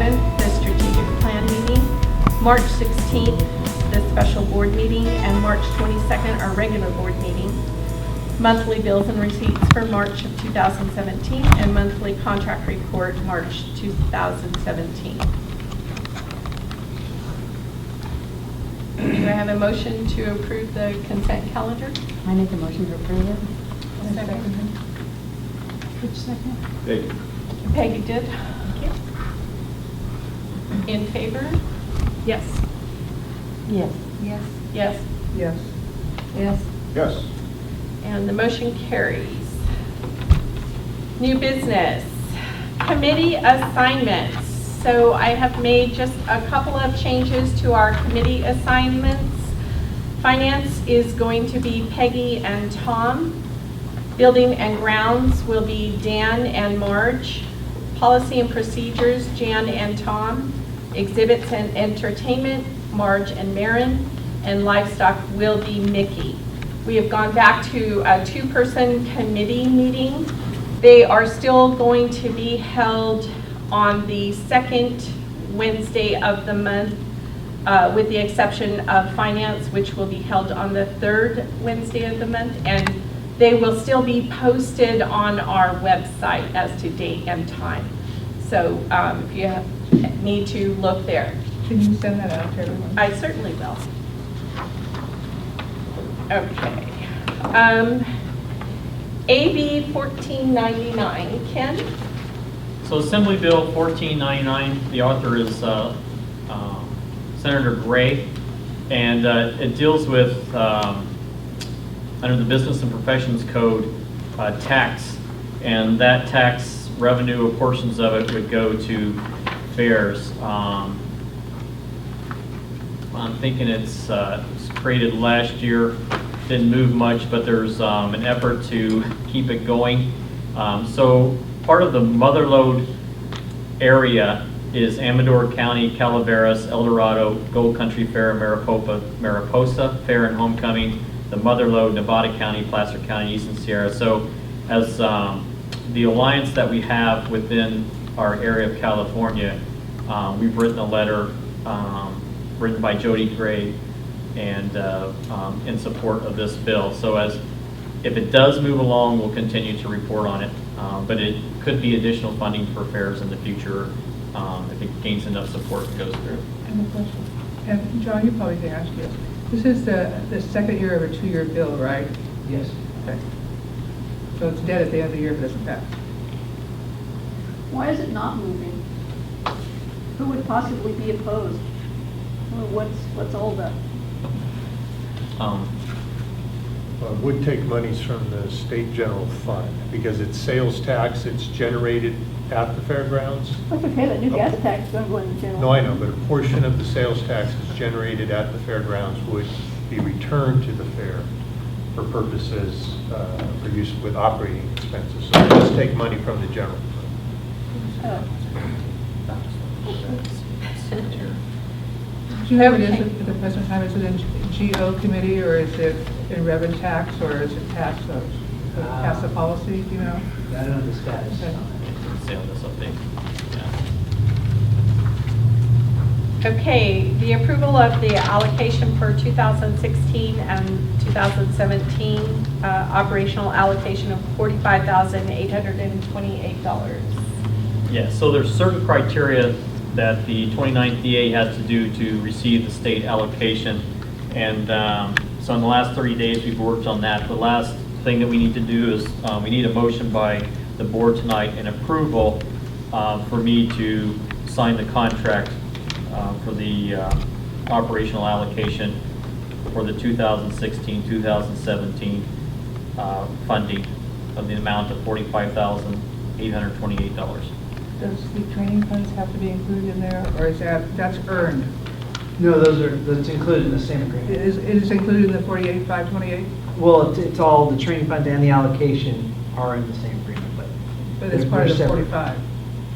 11th, the strategic plan meeting, March 16th, the special board meeting, and March 22nd, our regular board meeting. Monthly bills and receipts for March of 2017, and monthly contract report March 2017. Do I have a motion to approve the consent calendar? I make a motion to approve it. Second. Which second? Peggy. Peggy did. Thank you. In favor? Yes. Yes. Yes. Yes. Yes. Yes. Yes. And the motion carries. New business, committee assignments. So I have made just a couple of changes to our committee assignments. Finance is going to be Peggy and Tom. Building and grounds will be Dan and Marge. Policy and procedures, Jan and Tom. Exhibits and entertainment, Marge and Marin. And livestock will be Mickey. We have gone back to a two-person committee meeting. They are still going to be held on the second Wednesday of the month, with the exception of finance, which will be held on the third Wednesday of the month. And they will still be posted on our website as to date and time. So if you need to look there. Can you send that out to everyone? I certainly will. Okay. AB 1499, Ken? So Assembly Bill 1499, the author is Senator Gray, and it deals with, under the Business and Professions Code, tax, and that tax revenue, portions of it would go to fairs. I'm thinking it's created last year, didn't move much, but there's an effort to keep it going. So part of the Mother Lode area is Amador County, Calaveras, El Dorado, Gold Country Fair, Mariposa Fair and Homecoming, the Mother Lode, Nevada County, Placer County, Eastern Sierra. So as the alliance that we have within our area of California, we've written a letter written by Jody Gray and in support of this bill. So if it does move along, we'll continue to report on it, but it could be additional funding for fairs in the future if it gains enough support and goes through. I have a question. And John, you probably can ask you. This is the second year of a 2-year bill, right? Yes. Okay. So it's dead at the end of the year if it doesn't pass. Why is it not moving? Who would possibly be opposed? Well, what's all the? It would take monies from the state general fund because it's sales tax, it's generated at the fairgrounds. That's okay, that new gas tax is going to go in the general. No, I know, but a portion of the sales tax is generated at the fairgrounds would be returned to the fair for purposes for use with operating expenses. So it does take money from the general fund. Do you have it at the present time? Is it in GO committee or is it in rev and tax or is it pass the policy? Do you know? I don't know the status. Okay. Say on this update. Okay, the approval of the allocation for 2016 and 2017 operational allocation of $45,828. Yeah, so there's certain criteria that the 29th DA has to do to receive the state allocation. And so in the last 30 days, we've worked on that. The last thing that we need to do is we need a motion by the board tonight and approval for me to sign the contract for the operational allocation for the 2016-2017 funding of the amount of $45,828. Does the training funds have to be included in there or is that's earned? No, that's included in the same agreement. It is included in the 48,528? Well, it's all, the training fund and the allocation are in the same agreement, but. But it's they're- part of they're the separate. 45?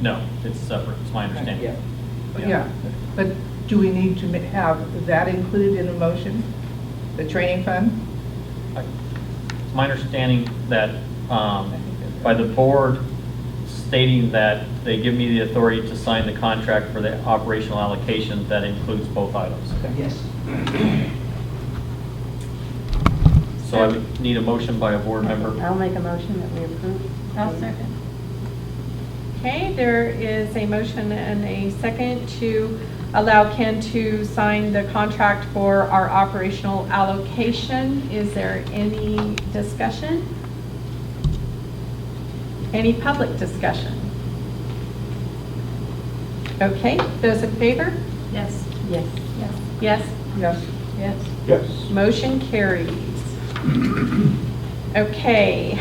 No, it's separate, it's my understanding. Yeah. Yeah, but do we need to have that included in the motion? The training fund? It's my understanding that by the board stating that they give me the authority to sign the contract for the operational allocation that includes both items. Yes. So I would need a motion by a board member. I'll make a motion that we approve. I'll second. Okay, there is a motion and a second to allow Ken to sign the contract for our operational allocation. Is there any discussion? Any public discussion? Okay, those in favor? Yes. Yes. Yes. Yes? Yes. Yes. Yes. Motion carries. Okay.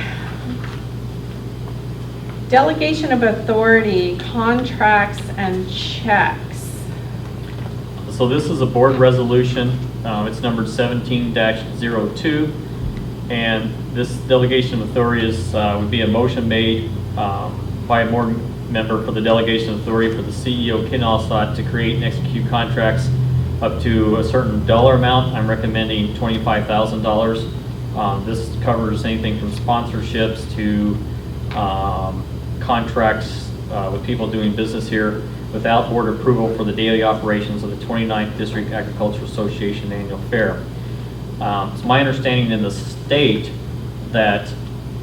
Delegation of authority, contracts and checks. So this is a board resolution. It's numbered 17-02. And this delegation of authority is, would be a motion made by a board member for the delegation of authority for the CEO, Ken Alstott, to create and execute contracts up to a certain dollar amount. I'm recommending $25,000. This covers anything from sponsorships to contracts with people doing business here without board approval for the daily operations of the 29th District Agricultural Association Annual Fair. It's my understanding in the state that,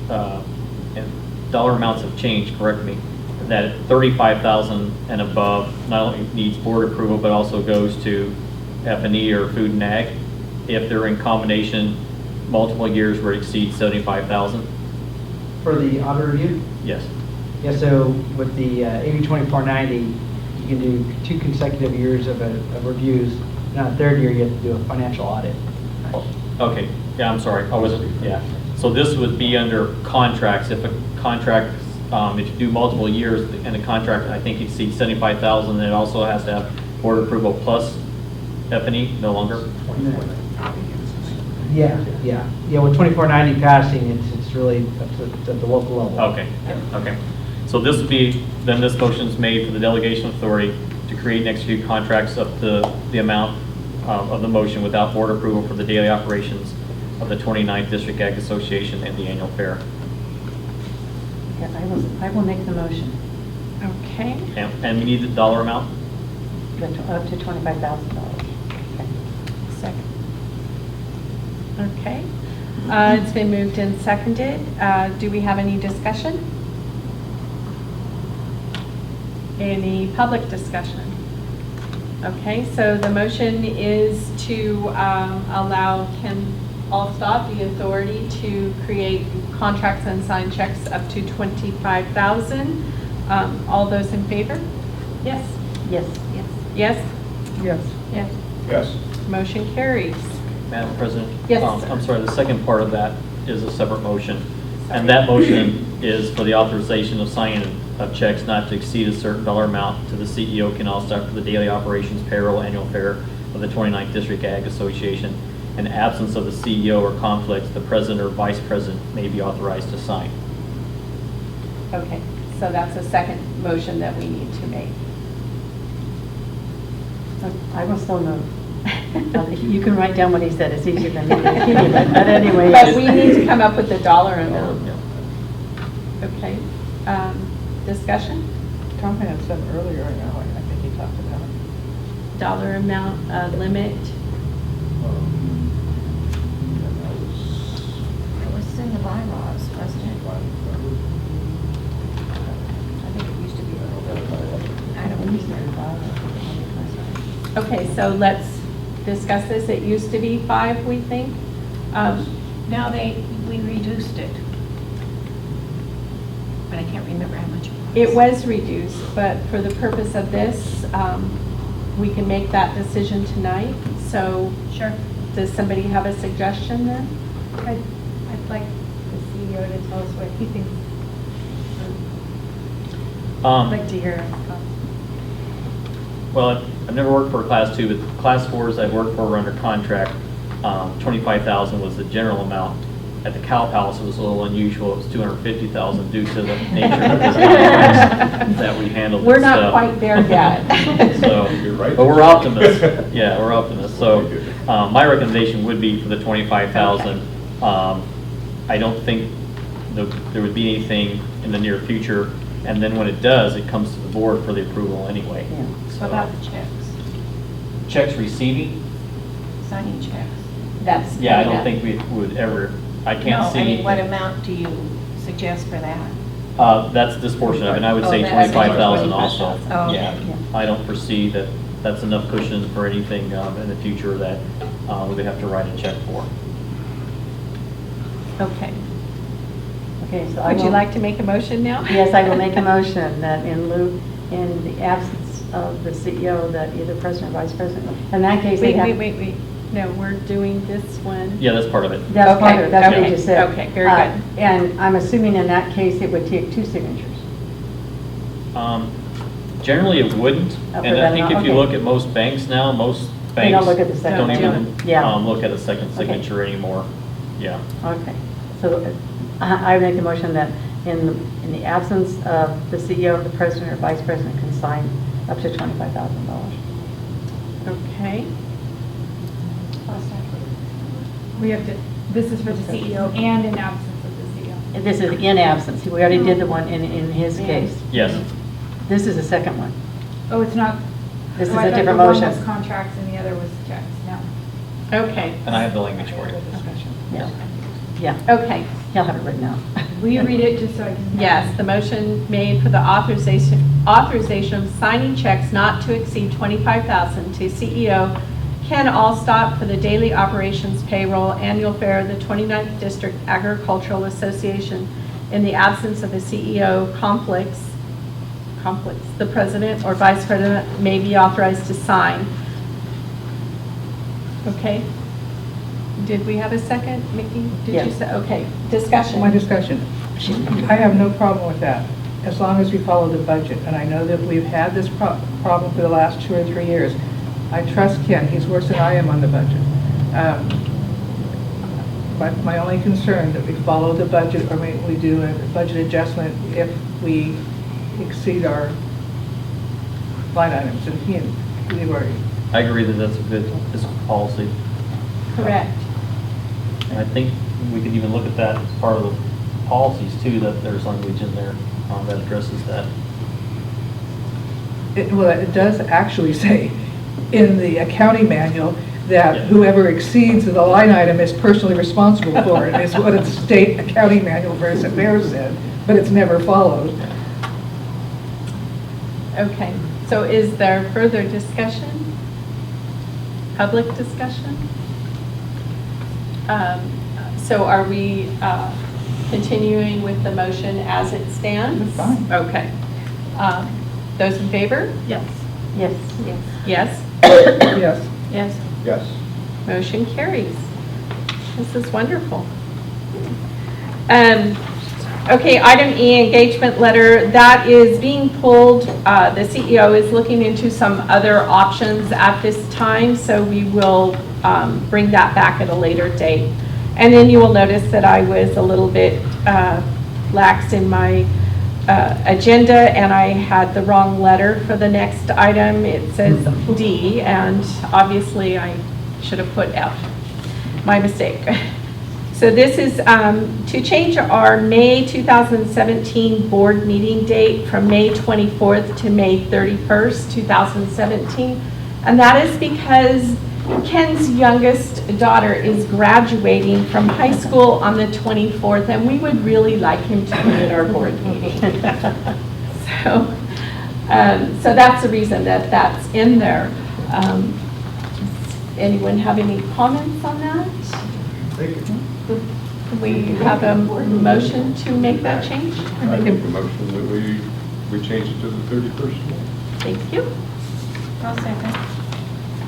and dollar amounts have changed, correct me, that 35,000 and above not only needs board approval, but also goes to F&E or food and ag if they're in combination multiple years where it exceeds 75,000. For the audit review? Yes. Yeah, so with the AB 2490, you can do 2 consecutive years of reviews. Now, third year, you have to do a financial audit. Okay, yeah, I'm sorry, I wasn't, yeah. So this would be under contracts. If a contract, if you do multiple years and the contract, I think exceeds 75,000, then it also has to have board approval plus F&E, no longer? Yeah, with 2490 passing, it's really up to the local level. Okay, okay. So this would be, then this motion is made for the delegation authority to create and execute contracts up to the amount of the motion without board approval for the daily operations of the 29th District Ag Association and the annual fair. Yeah, I will make the motion. Okay. And we need the dollar amount? Up to $25,000. Okay. Second. Okay. It's been moved and seconded. Do we have any discussion? Any public discussion? Okay, so the motion is to allow Ken Alstott the authority to create contracts and sign checks up to $25,000. All those in favor? Yes? Yes. Yes. Yes? Yes. Yes. Yes. Motion carries. Madam President? Yes, I'm sir. sorry, the second part of that is a separate motion. And that motion is for the authorization of signing of checks not to exceed a certain dollar amount to the CEO, Ken Alstott, for the daily operations payroll annual fair of the 29th District Ag Association. In absence of the CEO or conflict, the president or vice president may be authorized to sign. Okay, so that's a second motion that we need to make. I will still move. You can write down what he said, it's easier than me to repeat it, but anyway. But we need to come up with the dollar amount. Yeah. Okay. Discussion? Tom had some earlier, I know, I think he talked about. Dollar amount, limit? It was in the bylaws, wasn't it? I think it used to be a little bit lower. I don't remember. Okay, so let's discuss this. It used to be 5, we think. Now we reduced it. But I can't remember how much It was reduced, but for the purpose of this, we can make that decision tonight. So Sure. does somebody have a suggestion then? I'd like the CEO to tell us what he thinks. I'd like to hear his thoughts. Well, I've never worked for a Class 2, but Class 4s I've worked for were under contract. 25,000 was the general amount. At the Cow Palace, it was a little unusual. It was 250,000 due to the nature of the contracts that we handled. We're and not stuff. quite there yet. So, You're right. but we're optimists. Yeah, we're optimists. So, my recommendation would be for the 25,000. I don't think there would be anything in the near future And then when it does, it comes to the board for the approval anyway. Yeah. So, What about the checks, checks receiving, signing checks? That's. yeah, I don't think we would ever, I No, can't I see. mean, what amount do you suggest for that? That's this portion of it, and I would Oh, say that's 25,000 also. 25,000. Oh, Yeah, okay. I don't foresee that that's enough cushion for anything in the future that we would have to write a check for. Okay. Okay, so I Would you will- like to make a motion now? Yes, I will make a motion that in the absence of the CEO, that either president or vice president, in that case, they Wait, have. wait. No, we're doing this one. Yeah, that's part of it. That's part of Okay, it, that's what okay, you just said. okay, very good. And I'm assuming in that case, it would take 2 signatures. Generally, it wouldn't, For and I that think amount, if you okay. look at most banks now, most They banks don't look at the second don't one. even Yeah. look at a second Okay. signature anymore. Yeah. Okay, so I make the motion that in the absence of the CEO, the president or vice president can sign up to $25,000. Okay. We have to, this is for the CEO and in absence of the CEO. And this is in absence, we already did the one in his case. Yes. This is the second one. Oh, it's not. This is oh, I a thought different the one motion. was contracts and the other was checks, no. Okay, And I have the language for you. Yeah, yeah, okay. he'll have it written out. Will you read it just so I can? Yes, the motion made for the authorization of signing checks not to exceed $25,000 to CEO Ken Allstott for the daily operations payroll annual fair of the 29th District Agricultural Association in the absence of the CEO conflicts, the president or vice president may be authorized to sign. Okay. Did we have a second, Mickey? Did you Yes. say, okay, discussion. My discussion, I have no problem with that, as long as we follow the budget. And I know that we've had this problem for the last 2 or 3 years. I trust Ken, he's worse than I am on the budget. But my only concern that we follow the budget, or we do a budget adjustment if we exceed our line items. And we've already, I agree that that's a good fiscal policy. Correct. And I think we could even look at that as part of the policies too, that there's language in there that addresses that. well, it does actually say in the accounting manual that Yeah. whoever exceeds the line item is personally responsible for it, is what the state accounting manual for affairs said, but it's never followed. Okay, so is there further discussion? Public discussion? So are we continuing with the motion as it stands? That's fine. Okay. Those in favor? Yes. Yes. Yes? Yes. Yes. Yes. Motion carries. This is wonderful. Okay, item E, engagement letter, that is being pulled. The CEO is looking into some other options at this time, so we will bring that back at a later date. And then you will notice that I was a little bit lax in my agenda, and I had the wrong letter for the next item. It says D, and obviously I should have put F. My mistake. So this is to change our May 2017 board meeting date from May 24th to May 31st, 2017. And that is because Ken's youngest daughter is graduating from high school on the 24th, and we would really like him to be at our board meeting. So that's the reason that that's in there. Anyone have any comments on that? We have a motion to make that change? I make a motion that we change it to the 31st. Thank you. I'll second.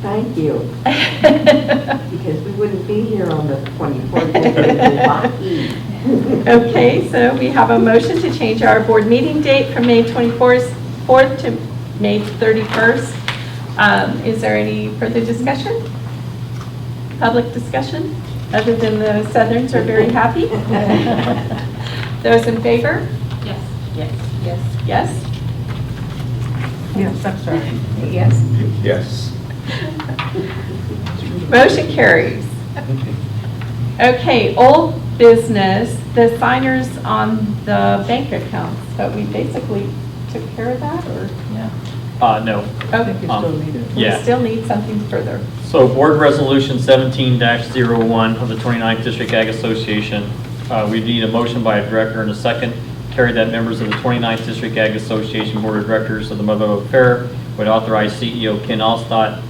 Thank you, because we wouldn't be here on the 24th. Okay, so we have a motion to change our board meeting date from May 24th to May 31st. Is there any further discussion? Public discussion? Other than the Southerns are very happy? Those in favor? Yes. Yes. Yes. Yes? Yes, I'm sorry. Yes. Yes. Motion carries. Okay, old business, the signers on the bank accounts, but we basically took care of that, or? Yeah. No. I think you still need it. Yeah. We still need something further. So Board Resolution 17-01 of the 29th District Ag Association, we need a motion by a director and a second. Carry that members of the 29th District Ag Association Board of Directors of the Mother Lode Fair would authorize CEO Ken Allstott,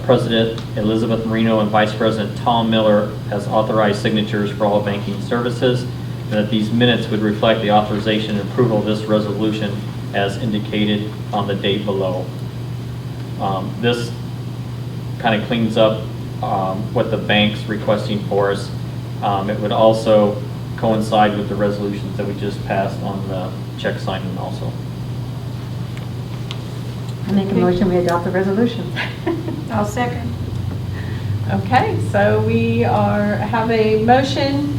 President Elizabeth Marino, and Vice President Tom Miller as authorized signatures for all banking services, and that these minutes would reflect the authorization and approval of this resolution as indicated on the date below. This kind of cleans up what the bank's requesting for us. It would also coincide with the resolutions that we just passed on the check signing also. I make a motion, we adopt the resolution. I'll second. Okay, so we have a motion.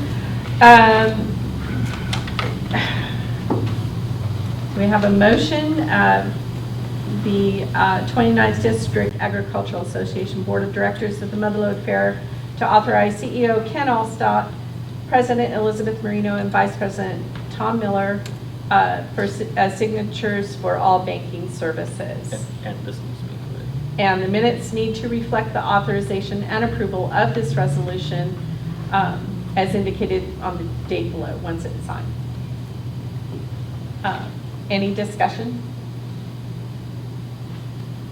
We have a motion, the 29th District Agricultural Association Board of Directors of the Mother Lode Fair to authorize CEO Ken Allstott, President Elizabeth Marino, and Vice President Tom Miller for signatures for all banking services. And this needs to be included. And the minutes need to reflect the authorization and approval of this resolution as indicated on the date below, once it's signed. Any discussion?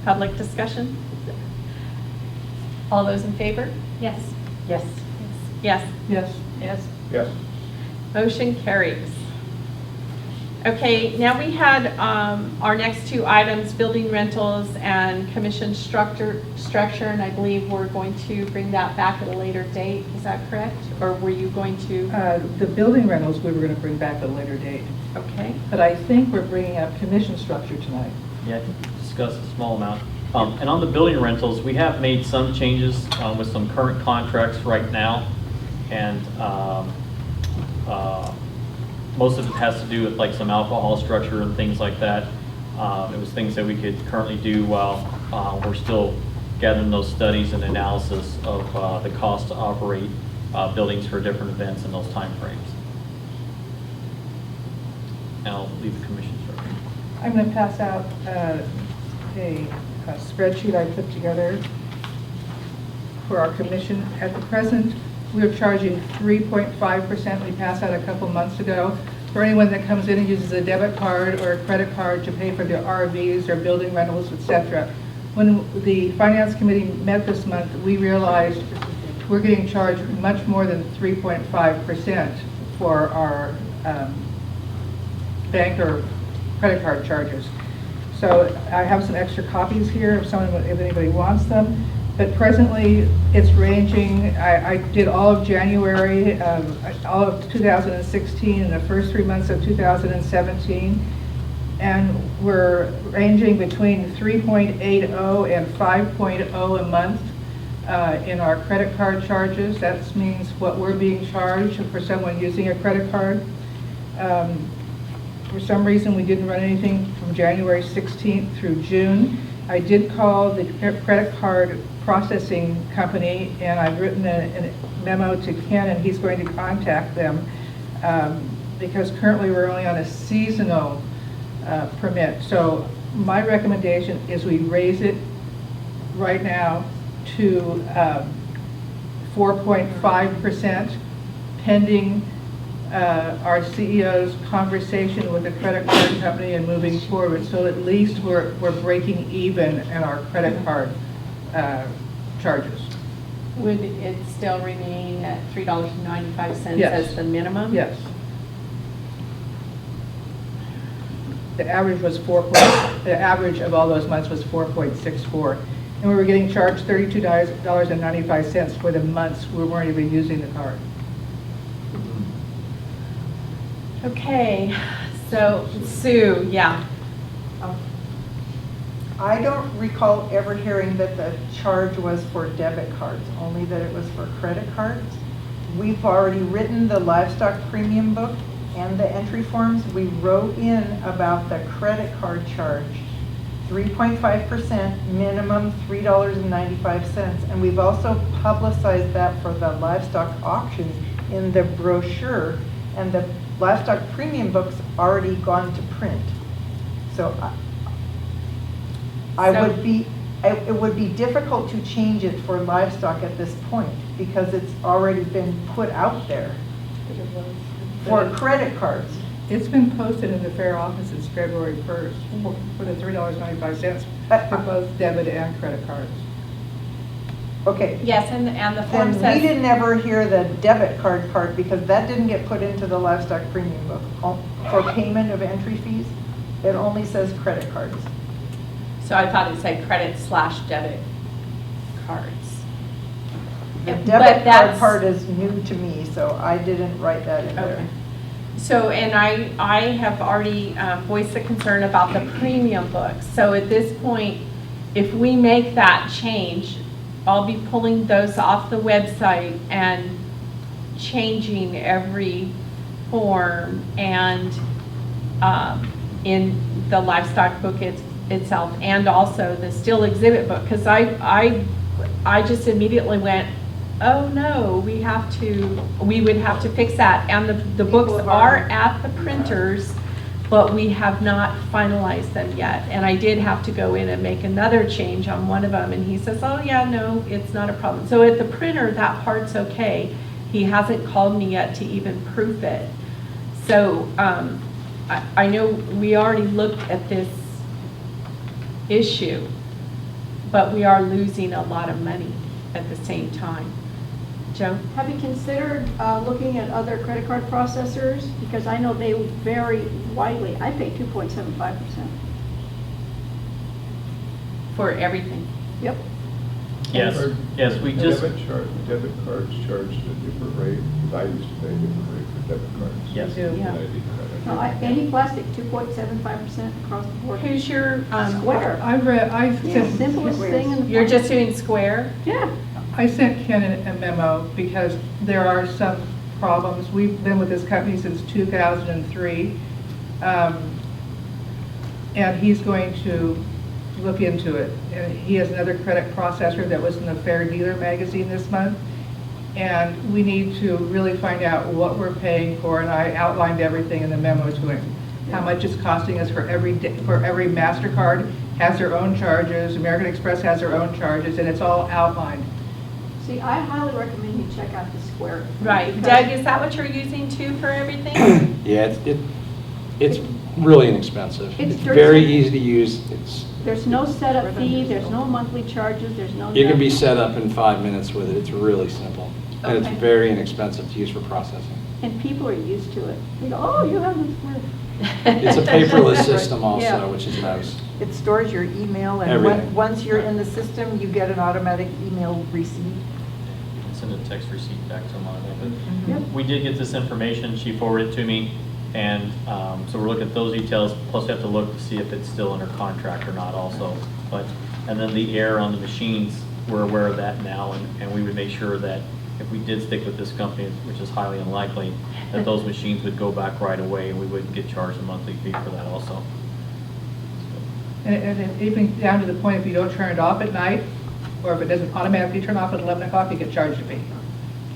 Public discussion? All those in favor? Yes. Yes. Yes. Yes. Yes. Yes. Motion carries. Okay, now we had our next two items, building rentals and commission structure, and I believe we're going to bring that back at a later date. Is that correct? Or were you going to? The building rentals, we were going to bring back at a later date. Okay. But I think we're bringing up commission structure tonight. Yeah, I think we discussed a small amount. And on the building rentals, we have made some changes with some current contracts right now. And most of it has to do with like some alcohol structure and things like that. It was things that we could currently do while we're still gathering those studies and analysis of the cost to operate buildings for different events in those time frames. And I'll leave the commission structure. I'm going to pass out a spreadsheet I put together for our commission. At the present, we're charging 3.5%. We passed out a couple months ago for anyone that comes in and uses a debit card or a credit card to pay for their RVs or building rentals, etc. When the Finance Committee met this month, we realized we're getting charged much more than 3.5% for our bank or credit card charges. So I have some extra copies here if anybody wants them. But presently, it's ranging. I did all of January, all of 2016, and the first 3 months of 2017, and we're ranging between 3.80 and 5.0 a month in our credit card charges. That means what we're being charged for someone using a credit card. For some reason, we didn't run anything from January 16th through June. I did call the credit card processing company, and I've written a memo to Ken, and he's going to contact them because currently we're only on a seasonal permit. So my recommendation is we raise it right now to 4.5% pending our CEO's conversation with the credit card company and moving forward. So at least we're breaking even in our credit card charges. Would it still remain at $3.95 Yes. as the minimum? Yes. The average was the average of all those months was 4.64. And we were getting charged $32.95 for the months we weren't even using the card. Okay, so Sue, yeah. I don't recall ever hearing that the charge was for debit cards, only that it was for credit cards. We've already written the livestock premium book and the entry forms. We wrote in about the credit card charge, 3.5%, minimum $3.95. And we've also publicized that for the livestock auction in the brochure, and the livestock premium book's already gone to print. So it would be difficult to change it for livestock at this point because it's already been put out there for credit cards. It's been posted in the fair office since February 1st for the $3.95 for both debit and credit cards. Okay. Yes, and the form Then says. we didn't ever hear the debit card part because that didn't get put into the livestock premium book. For payment of entry fees, it only says credit cards. So I thought it said credit/debit cards. The But debit card that's- part is new to me, so I didn't write that in there. Okay. So, and I have already voiced the concern about the premium books. So at this point, if we make that change, I'll be pulling those off the website and changing every form and in the livestock book itself, and also the still exhibit book, because I just immediately went, oh no, we would have to fix that. And the books are at the printers, but we have not finalized them yet. And I did have to go in and make another change on one of them, and he says, oh yeah, no, it's not a problem. So at the printer, that part's okay. He hasn't called me yet to even proof it. So I know we already looked at this issue, but we are losing a lot of money at the same time. Joe? Have you considered looking at other credit card processors? Because I know they vary widely. I pay 2.75%. For everything. Yep. Yes, we just, Debit cards charged a different rate, because I used to pay a different rate for debit cards. yes. Yeah. And I did credit. No, any plastic, 2.75% across the board. Who's your, Square. I've Yeah, sent, simplest thing in the. you're just doing Square? Yeah. I sent Ken a memo because there are some problems. We've been with this company since 2003. And he's going to look into it. And he has another credit processor that was in the Fair Dealer magazine this month. And we need to really find out what we're paying for, and I outlined everything in the memo to him. How much it's costing us for every MasterCard has their own charges, American Express has their own charges, and it's all outlined. See, I highly recommend you check out the Square. Right. because- Doug, is that what you're using too for everything? Yeah, it's really inexpensive. It's It's dirt very cheap. easy to use. There's no setup fee, there's no monthly charges, there's no. You can be nothing. set up in 5 minutes with it. It's really simple. And it's Okay. very inexpensive to use for processing. And people are used to it. They go, oh, you have the Square. It's a paperless system Yeah. also, which is nice. It stores your email, and Everything. once you're in the system, you get an automatic email receipt. You can send a text receipt back to them on it. Yep. But we did get this information, she forwarded it to me, and so we're looking at those details, plus we have to look to see if it's still under contract or not also. But, and then the error on the machines, we're aware of that now, and we would make sure that if we did stick with this company, which is highly unlikely, that those machines would go back right away and we wouldn't get charged a monthly fee for that also. And even down to the point, if you don't turn it off at night, or if it doesn't automatically turn off at 11 o'clock, you get charged a fee.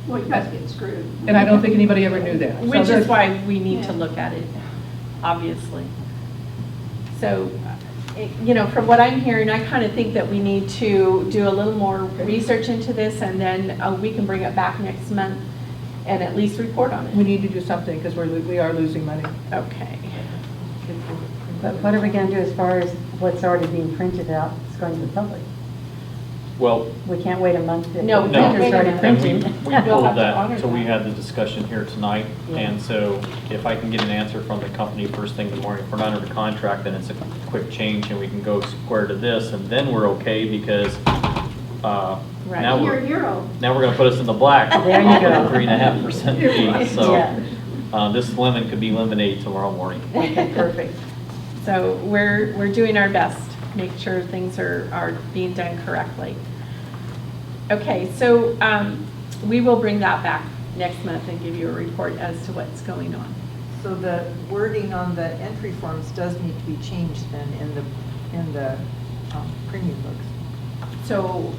Well, you guys get screwed. And I don't think anybody ever knew that. So Which is there's- why we need Yeah. to look at it, obviously. So, you know, from what I'm hearing, I kind of think that we need to do a little more research into this, and then we can bring it back next month and at least report on We it. need to do something because we are losing money. Okay. But what are we going to do as far as what's already being printed out, it's going to the public? Well, We can't wait a month. if No, the we can't printers wait a already month. and we printing. We'll have pulled to honor that, so we that. had the discussion here tonight. Yeah. And so if I can get an answer from the company first thing in the morning, if we're not under contract, then it's a quick change and we can go square to this, and then we're okay because Right. now You're a we're, hero. now we're gonna put us in the black. There you go. 3.5% fee, so Yeah. this lemon could be lemonade tomorrow morning. Okay, perfect. So we're doing our best, make sure things are being done correctly. Okay, so we will bring that back next month and give you a report as to what's going on. So the wording on the entry forms does need to be changed then in the premium books. So,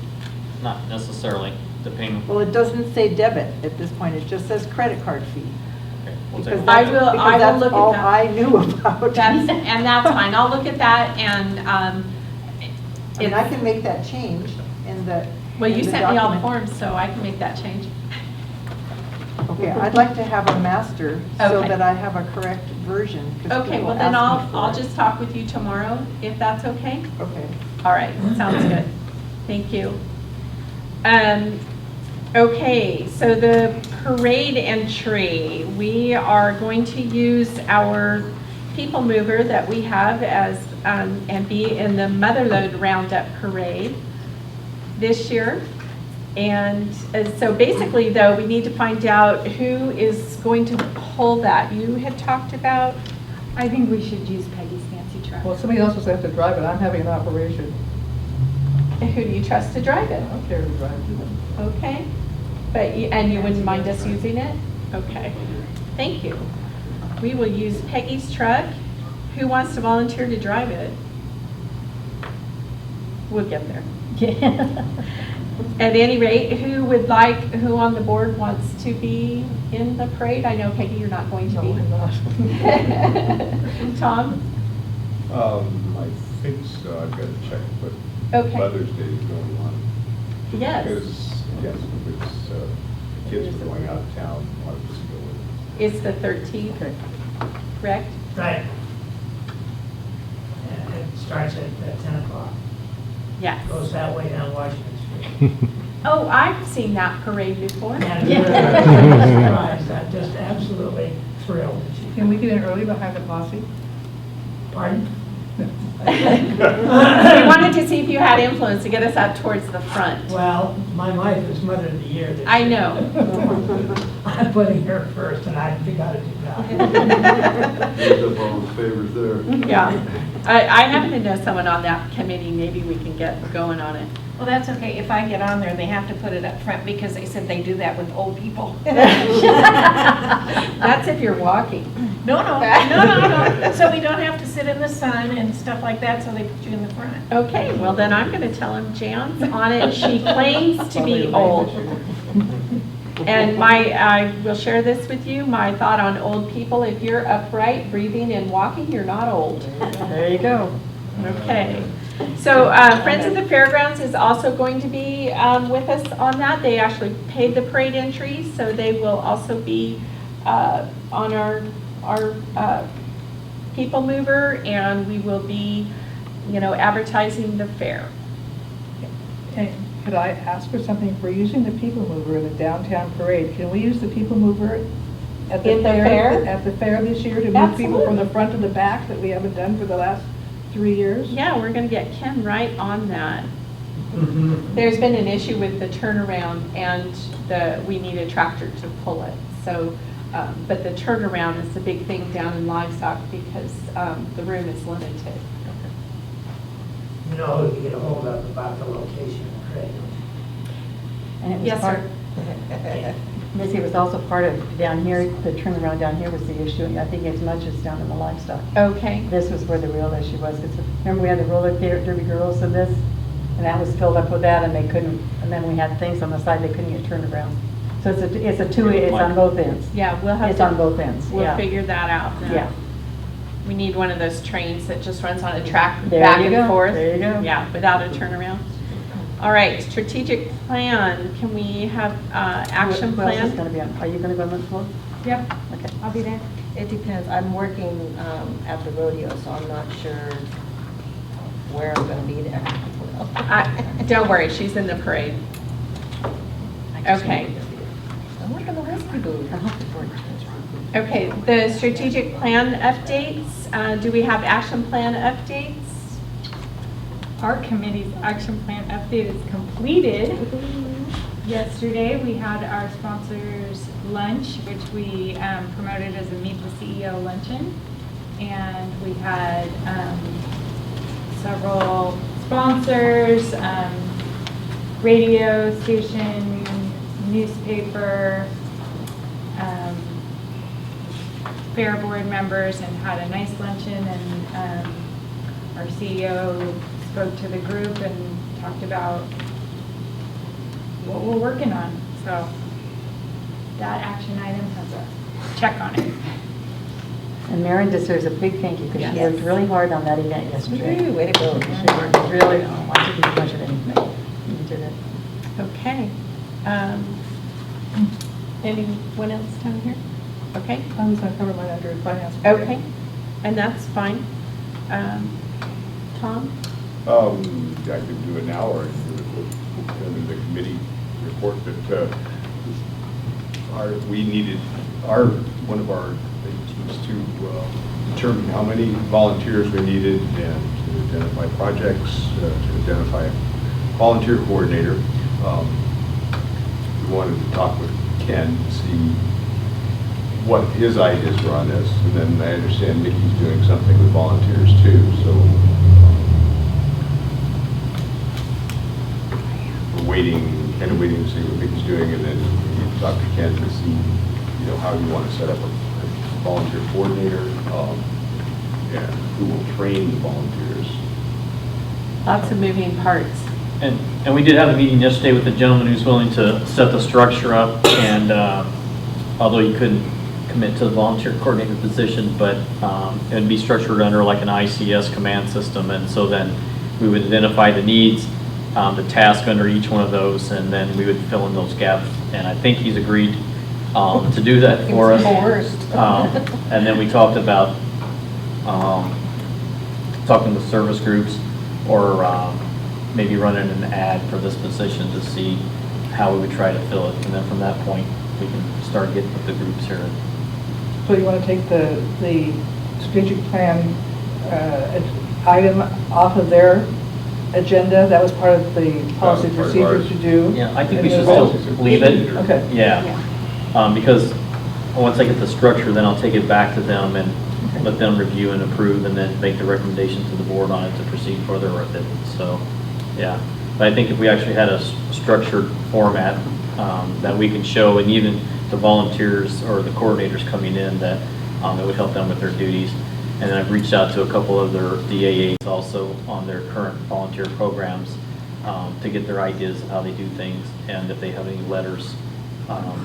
Not necessarily. depending. Well, it doesn't say debit at this point, it just says credit card fee. Okay, we'll take Because a that's, look at it. I will because look that's at all that. I knew about. And that's fine, I'll look at that and, I mean, I can make that change in the. well, in you the sent me all the document. forms, so I can make that change. Okay, I'd like to have a master so Okay. that I have a correct version. 'cause Okay, people well then ask me for I'll it. just talk with you tomorrow, if that's okay. Okay. All right, sounds good. Thank you. Okay, so the parade entry, we are going to use our people mover that we have as, and be in the Mother Lode Roundup Parade this year. And so basically though, we need to find out who is going to pull that. You had talked about, I think we should use Peggy's fancy truck. Well, somebody else is going to have to drive it. I'm having an operation. who do you trust to drive it? I don't care who drives it. Okay, but, and you wouldn't mind us using it? Okay, thank you. We will use Peggy's truck. Who wants to volunteer to drive it? We'll get there. At any rate, who on the board wants to be in the parade? I know, Peggy, you're not going to No, be. I'm not. Tom? I think so, I've got to check, but Okay. Mother's Day is going on. Yes. Because, yes, it's, kids are going out of town, wanted us to go with It's the 13th, Okay. correct? Right. And it starts at 10 o'clock. Yes. Goes that way down Washington Street. Oh, I've seen that parade before. And surprised, I'm just absolutely thrilled. Can we get in early behind the posse? Pardon? We wanted to see if you had influence to get us up towards the front. Well, my wife is Mother of the Year this I year. know. I'm putting her first, and I think I ought to do that. Use up all the favors there. Yeah. I happen to know someone on that committee. Maybe we can get going on it. Well, that's okay. If I get on there, they have to put it up front because they said they do that with old people. That's if you're walking. No. So we don't have to sit in the sun and stuff like that, so they put you in the front. Okay, well then I'm going to tell him Jan's on it. She claims to be old. And I will share this with you, my thought on old people. If you're upright, breathing, and walking, you're not old. There you go. Okay. So Friends of the Fairgrounds is also going to be with us on that. They actually paid the parade entry, so they will also be on our people mover, and we will be, advertising the fair. And could I ask for something? If we're using the people mover in the downtown parade, can we use the people mover at the In the fair? At the fair this year to move people from the front to the back that we haven't done for the last 3 years? Yeah, we're going to get Ken right on that. There's been an issue with the turnaround, and we need a tractor to pull it. So, but the turnaround is the big thing down in livestock because the room is limited. You know who to get a hold of about the location of the parade. And it was Yes, part- sir. Missy, it was also part of down here, the turnaround down here was the issue, and I think as much as down in the livestock. Okay. This was where the real issue was. Remember we had the roller derby girls and this, and that was filled up with that, and they couldn't, and then we had things on the side they couldn't get turned around. So it's on both ends. Yeah, we'll have It's to. on both ends, We'll yeah. figure that out now. Yeah. We need one of those trains that just runs on a track There back you and go, forth. there you go. Yeah, without a turnaround. All right, strategic plan. Can we have action Who else is plan? going to be on? Are you going to go on the floor? Yep, Okay. I'll be there. It depends. I'm working at the rodeo, so I'm not sure where I'm going to be there. Don't worry, she's in the parade. Okay. I work in the rescue booth. Okay, the strategic plan updates. Do we have action plan updates? Our committee's action plan update is completed. Yesterday, we had our sponsors lunch, which we promoted as a Meet the CEO luncheon. And we had several sponsors, radio station, newspaper, fair board members, and had a nice luncheon. And our CEO spoke to the group and talked about what we're working on. So that action item has a check on it. And Maren deserves a big thank you because she worked really hard on that event yesterday. Woo, way to go. She worked really, I don't want to do much of anything. You did it. Okay. Anyone else down here? Okay. I was going to cover mine under finance. Okay, and that's fine. Tom? I can do it now, or in the committee report that one of our things was to determine how many volunteers we needed and to identify projects, to identify a volunteer coordinator. We wanted to talk with Ken to see what his ideas were on this, and then I understand Mickey's doing something with volunteers too, so we're kind of waiting to see what Mickey's doing, and then we need to talk to Ken to see, how you want to set up a volunteer coordinator, and who will train the volunteers. Lots of moving parts. And we did have a meeting yesterday with the gentleman who's willing to set the structure up, and although he couldn't commit to the volunteer coordinator position, but it would be structured under like an ICS command system, and so then we would identify the needs, the task under each one of those, and then we would fill in those gaps. And I think he's agreed to do that for us. And then we talked about talking with service groups, or maybe running an ad for this position to see how we would try to fill it. And then from that point, we can start getting with the groups here. So you want to take the strategic plan item off of their agenda? That was part of the policy Part of procedure ours. to do? Yeah, I think we And should then still leave it. Okay. Yeah. Because once I get the structure, then I'll take it back to them and let them review and approve, and then make the recommendation to the board on it to proceed further with it. So, yeah. But I think if we actually had a structured format that we can show, and even the volunteers or the coordinators coming in, that it would help them with their duties. And then I've reached out to a couple of their DAAs also on their current volunteer programs to get their ideas of how they do things, and if they have any letters,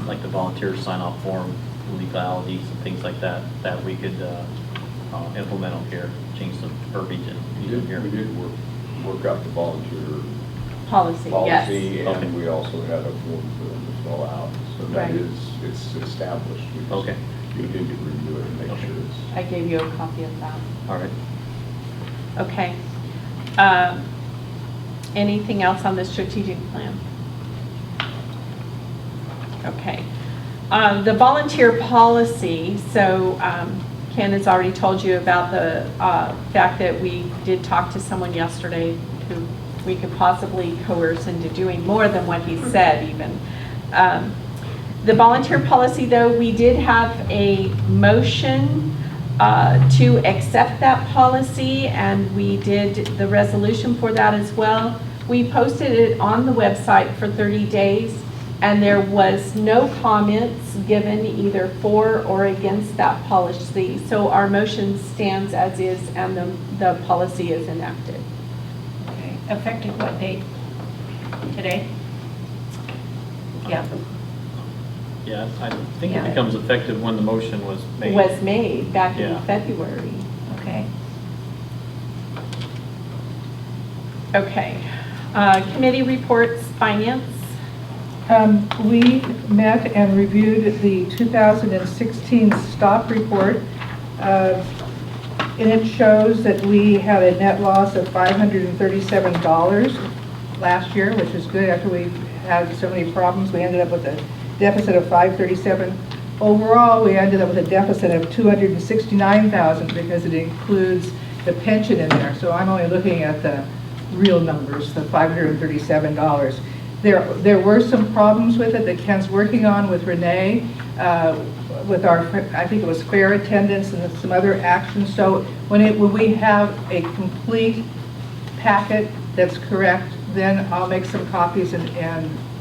like the volunteer sign-off form, legalities and things like that, that we could implement them here, change some verbiage and use them here. We did work out the volunteer Policy, policy, yes. and Okay. we also had a form for them to fill out, so that Right. it's established. We just Okay. need to review it and make Okay. sure it's. I gave you a copy of that. All right. Okay. Anything else on the strategic plan? Okay. The volunteer policy, so Ken has already told you about the fact that we did talk to someone yesterday who we could possibly coerce into doing more than what he said even. The volunteer policy, though, we did have a motion to accept that policy, and we did the resolution for that as well. We posted it on the website for 30 days, and there was no comments given either for or against that policy. So our motion stands as is, and the policy is enacted. Okay, effective what date? Today? Yeah. Yeah, I think Yeah. it becomes effective when the motion was made. Was made back in Yeah. February. Okay. Okay. Committee reports, finance. We met and reviewed the 2016 stop report. And it shows that we had a net loss of $537 last year, which is good. After we had so many problems, we ended up with a deficit of $537. Overall, we ended up with a deficit of $269,000 because it includes the pension in there. So I'm only looking at the real numbers, the $537. There were some problems with it that Ken's working on with Renee, with our, I think it was fair attendance and some other actions. So when we have a complete packet that's correct, then I'll make some copies and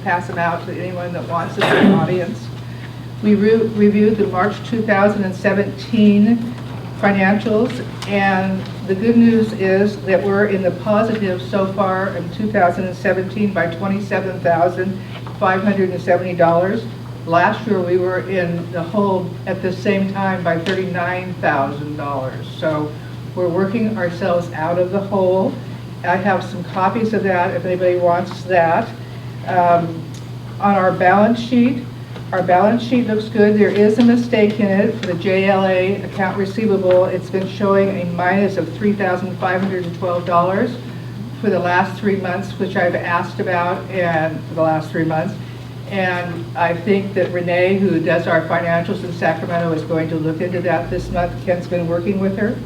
pass them out to anyone that wants it in the audience. We reviewed the March 2017 financials, and The good news is that we're in the positive so far in 2017 by $27,570. Last year, we were in the hole at the same time by $39,000. So we're working ourselves out of the hole. I have some copies of that if anybody wants that. On our balance sheet looks good. There is a mistake in it for the JLA account receivable. It's been showing a minus of $3,512 for the last 3 months, which I've asked about, and for the last 3 months. And I think that Renee, who does our financials in Sacramento, is going to look into that this month. Ken's been working with her.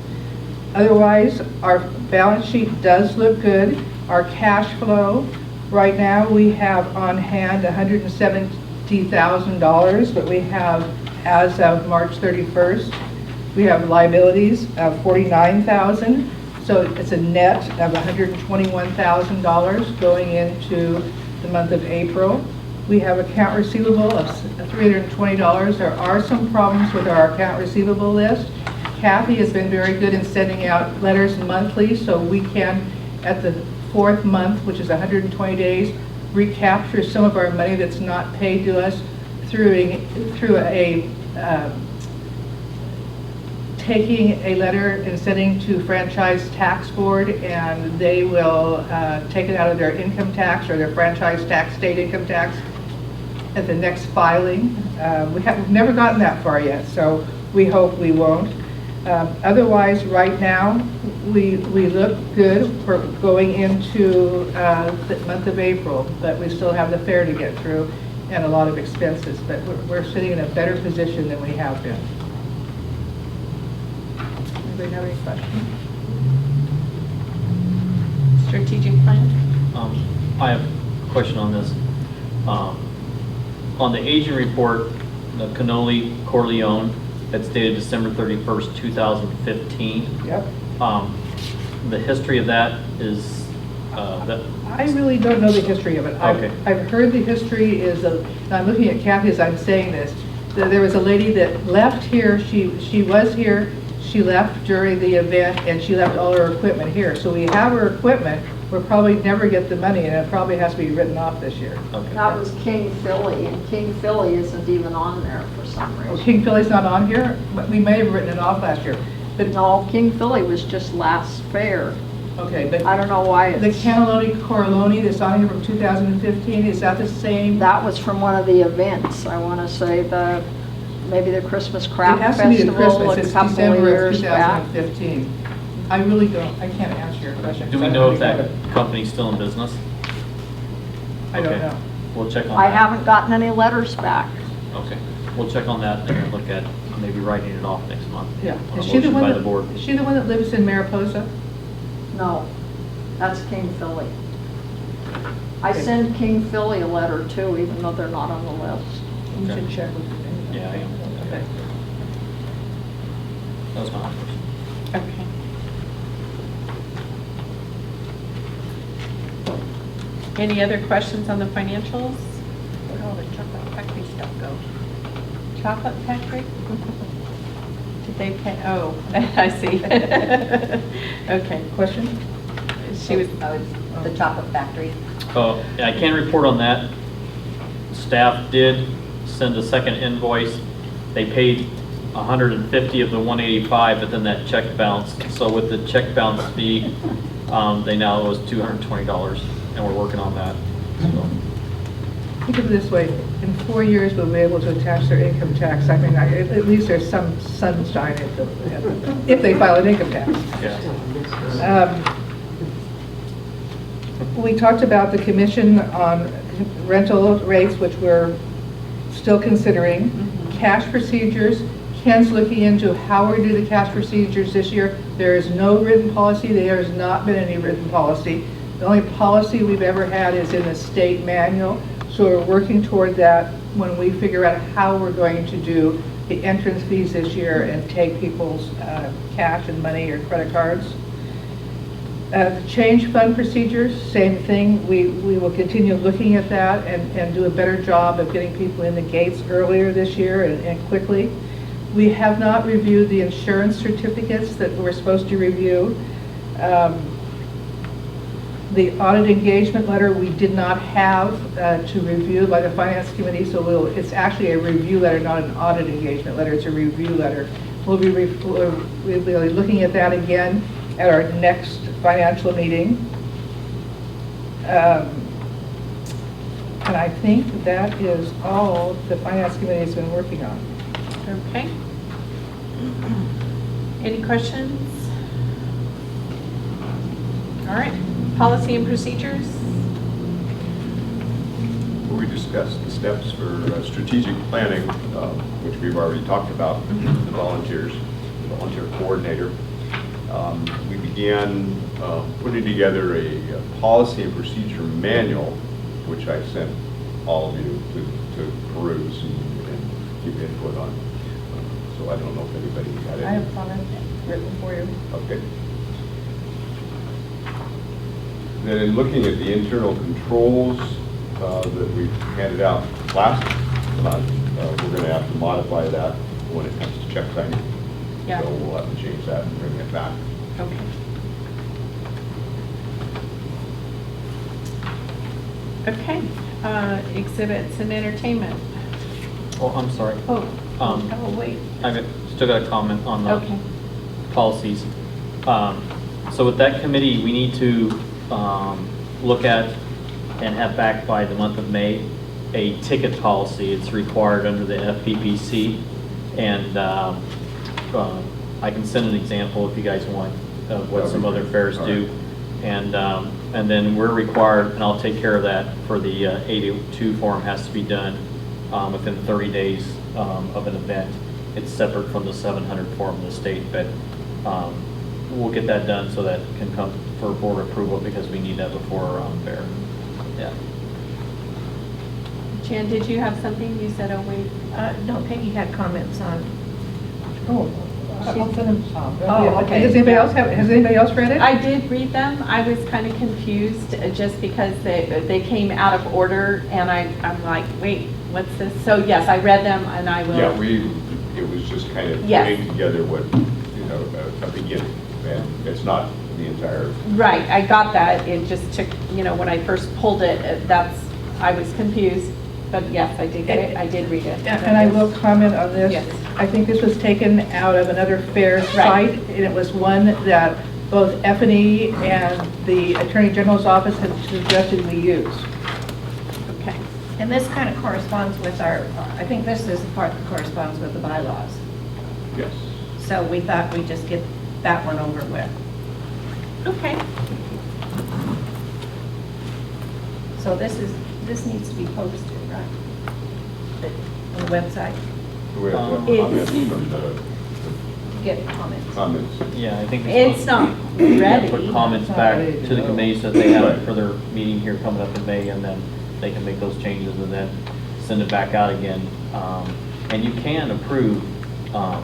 Otherwise, our balance sheet does look good. Our cash flow, right now, we have on hand $170,000, but we have, as of March 31st, we have liabilities of $49,000. So it's a net of $121,000 going into the month of April. We have account receivable of $320. There are some problems with our account receivable list. Kathy has been very good in sending out letters monthly, so we can, at the 4th month, which is 120 days, recapture some of our money that's not paid to us through taking a letter and sending to Franchise Tax Board, and they will take it out of their income tax or their franchise tax, state income tax, at the next filing. We've never gotten that far yet, so we hope we won't. Otherwise, right now, we look good for going into the month of April, but we still have the fair to get through and a lot of expenses, but we're sitting in a better position than we have been. Anybody have any questions? Strategic plan? I have a question on this. On the aging report, the Cannoli Corleone, that's dated December 31st, 2015. Yep. The history of that is that. I really don't know the history of it. Okay. I've heard the history is, I'm looking at Kathy as I'm saying this, that there was a lady that left here, she was here, she left during the event, and she left all her equipment here. So we have her equipment, we'll probably never get the money, and it probably has to be written off this year. Okay. That was King Philly, and King Philly isn't even on there for some Oh, reason. King Philly's not on here? But we may have written it off last year. But No, King Philly was just last fair. okay, but I don't know why the it's, Cannelloni Corleone that's on here from 2015, is that the same? that was from one of the events. I want to say maybe the Christmas It Craft has to be the Festival Christmas, a it's couple of December of years back. 2015. I really don't, I can't answer your question. Do we know if that company's still in business? I don't Okay. know. We'll check on that. I haven't gotten any letters back. Okay, we'll check on that and look at maybe writing it off next month. Yeah. On a Is she the motion one by the board. Is she the one that lives in Mariposa? No, that's King Philly. I Okay. send King Philly a letter too, even though they're not on the list. You Okay. should check with her. Yeah, I am. Okay. That was my last question. Okay. Any other questions on the financials? Oh, the chocolate factory stuff go. Chocolate factory? Did they pay, oh, I see. Okay. Question? She was, The chocolate factory. Oh, yeah, I can report on that. Staff did send a second invoice. They paid 150 of the 185, but then that check bounced. So with the check bounce fee, they now owe us $220, and we're working on that. So, Think of it this way, in 4 years, we'll be able to attach their income tax. I mean, at least there's some sunshine if they file an income tax. yeah. We talked about the commission on rental rates, which we're still considering. Cash procedures, Ken's looking into how we do the cash procedures this year. There is no written policy, there has not been any written policy. The only policy we've ever had is in the state manual, so we're working toward that when we figure out how we're going to do the entrance fees this year and take people's cash and money or credit cards. Change fund procedures, same thing. We will continue looking at that and do a better job of getting people in the gates earlier this year and quickly. We have not reviewed the insurance certificates that we're supposed to review. The audit engagement letter, we did not have to review by the Finance Committee, so it's actually a review letter, not an audit engagement letter, it's a review letter. We'll be looking at that again at our next financial meeting. And I think that is all the Finance Committee has been working on. Okay. Any questions? All right, policy and procedures. We discussed the steps for strategic planning, which we've already talked about, the volunteer coordinator. We began putting together a policy and procedure manual, which I sent all of you to peruse and give input on. So I don't know if anybody had any. I have comments written for you. Okay. Then in looking at the internal controls that we handed out last month, we're going to have to modify that when it comes to check signing. Yeah. So we'll have to change that and bring it back. Okay. Okay, exhibits and entertainment. Oh, I'm sorry. Oh, Um, wait. I've still got a comment on the Okay. policies. So with that committee, we need to look at and have back by the month of May a ticket policy. It's required under the FPPC, and I can send an example if you guys want of what some other fairs do. And then we're required, and I'll take care of that for the 802 form, has to be done within 30 days of an event. It's separate from the 700 form in the state, but we'll get that done so that can come for board approval because we need that before fair. Yeah. Jan, did you have something? You said, oh, wait. No, Peggy had comments on, Oh, I'll send them some. Oh, okay. Has anybody else read it? I did read them. I was kind of confused just because they came out of order, and I'm like, wait, what's this? So yes, I read them, and I will. Yeah, it was just kind of Yes. putting together what, a beginning, and it's not the entire. Right, I got that. It just took, when I first pulled it, I was confused. But yes, I did get it. I did read it. And I will comment on this. Yes. I think this was taken out of another fair site, and it was one that both F&E and the Attorney General's office had suggested we use. Okay. and this kind of corresponds with I think this is the part that corresponds with the bylaws. Yes. So we thought we'd just get that one over with. Okay. So this needs to be posted, right? On the website, We have It's- comments from the get comments. comments. Yeah, I think It's not Yeah, ready. put comments It's not back ready to to the go. committee so that they have Right. it for their meeting here coming up in May, and then they can make those changes and then send it back out again. And you can approve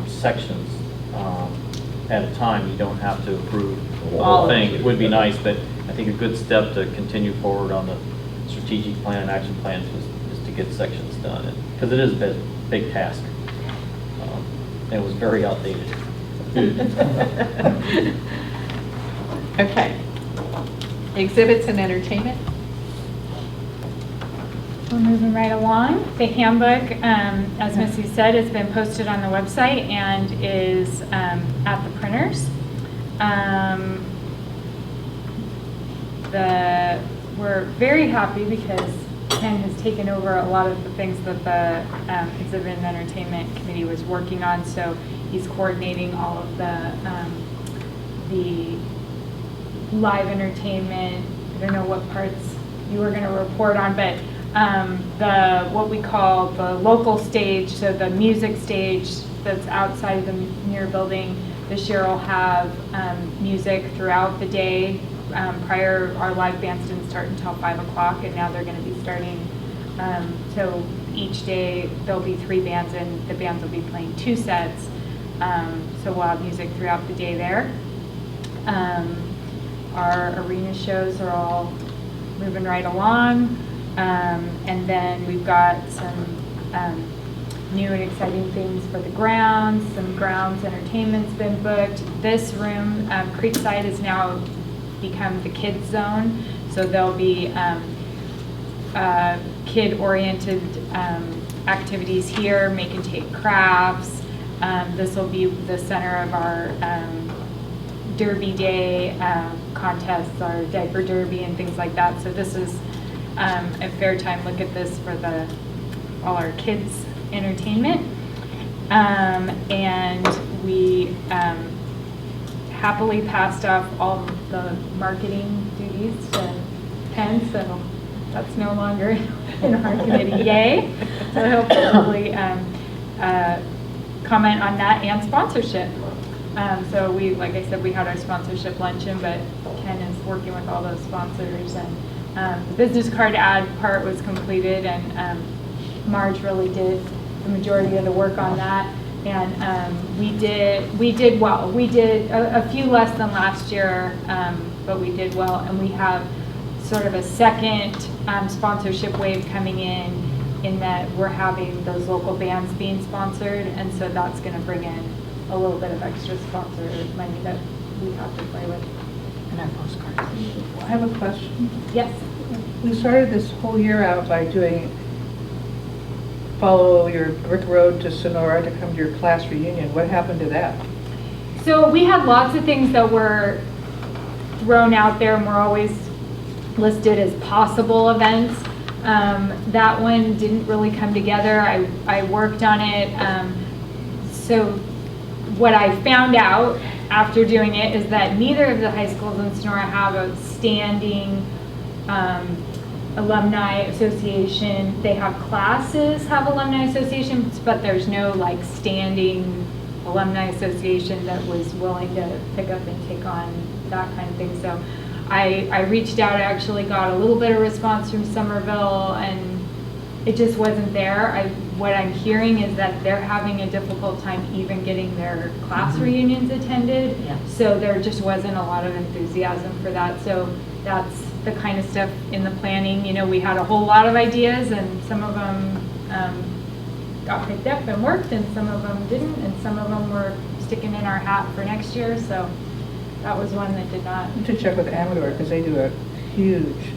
sections at a time. You don't have to approve the All whole of thing. It would be nice, but I think a good step to continue forward on the strategic plan and action plans is to get sections done, because it is a big task. It was very outdated. Okay. Exhibits and entertainment. We're moving right along. The handbook, as Missy said, has been posted on the website and is at the printers. We're very happy because Ken has taken over a lot of the things that the Exhibit and Entertainment Committee was working on, so he's coordinating all of the live entertainment. I don't know what parts you were going to report on, but what we call the local stage, so the music stage that's outside of the Muir building, this year will have music throughout the day. Prior, our live bands didn't start until 5 o'clock, and now they're going to be starting. So each day there'll be 3 bands, and the bands will be playing 2 sets. So we'll have music throughout the day there. Our arena shows are all moving right along. And then we've got some new and exciting things for the grounds. Some grounds entertainment's been booked. This room, Creekside, has now become the kids zone. So there'll be kid-oriented activities here, make and take crafts. This will be the center of our Derby Day contests, our diaper derby and things like that. So this is a fair time look at this for all our kids' entertainment. And we happily passed off all the marketing duties to Penn, so that's no longer in our committee. Yay! So he'll probably comment on that and sponsorship. So we, like I said, we had our sponsorship luncheon, but Ken is working with all those sponsors, and the business card ad part was completed, and Marge really did the majority of the work on that. And we did well. We did a few less than last year, but we did well, and we have sort of a second sponsorship wave coming in that we're having those local bands being sponsored, and so that's going to bring in a little bit of extra sponsor money that we have to play with. And our postcards. I have a question. Yes. We started this whole year out by doing, follow your Rick Road to Sonora to come to your class reunion. What happened to that? So we had lots of things that were thrown out there, and we're always listed as possible events. That one didn't really come together. I worked on it. So what I found out after doing it is that neither of the high schools in Sonora have a standing alumni association. They have classes have alumni associations, but there's no like standing alumni association that was willing to pick up and take on that kind of thing. So I reached out, I actually got a little bit of response from Somerville, and it just wasn't there. What I'm hearing is that they're having a difficult time even getting their class reunions attended. Yeah. So there just wasn't a lot of enthusiasm for that. So that's the kind of stuff in the planning. You know, we had a whole lot of ideas, and some of them got picked up and worked, and some of them didn't, and some of them were sticking in our hat for next year. So that was one that did not. To check with Amador, because they do a huge.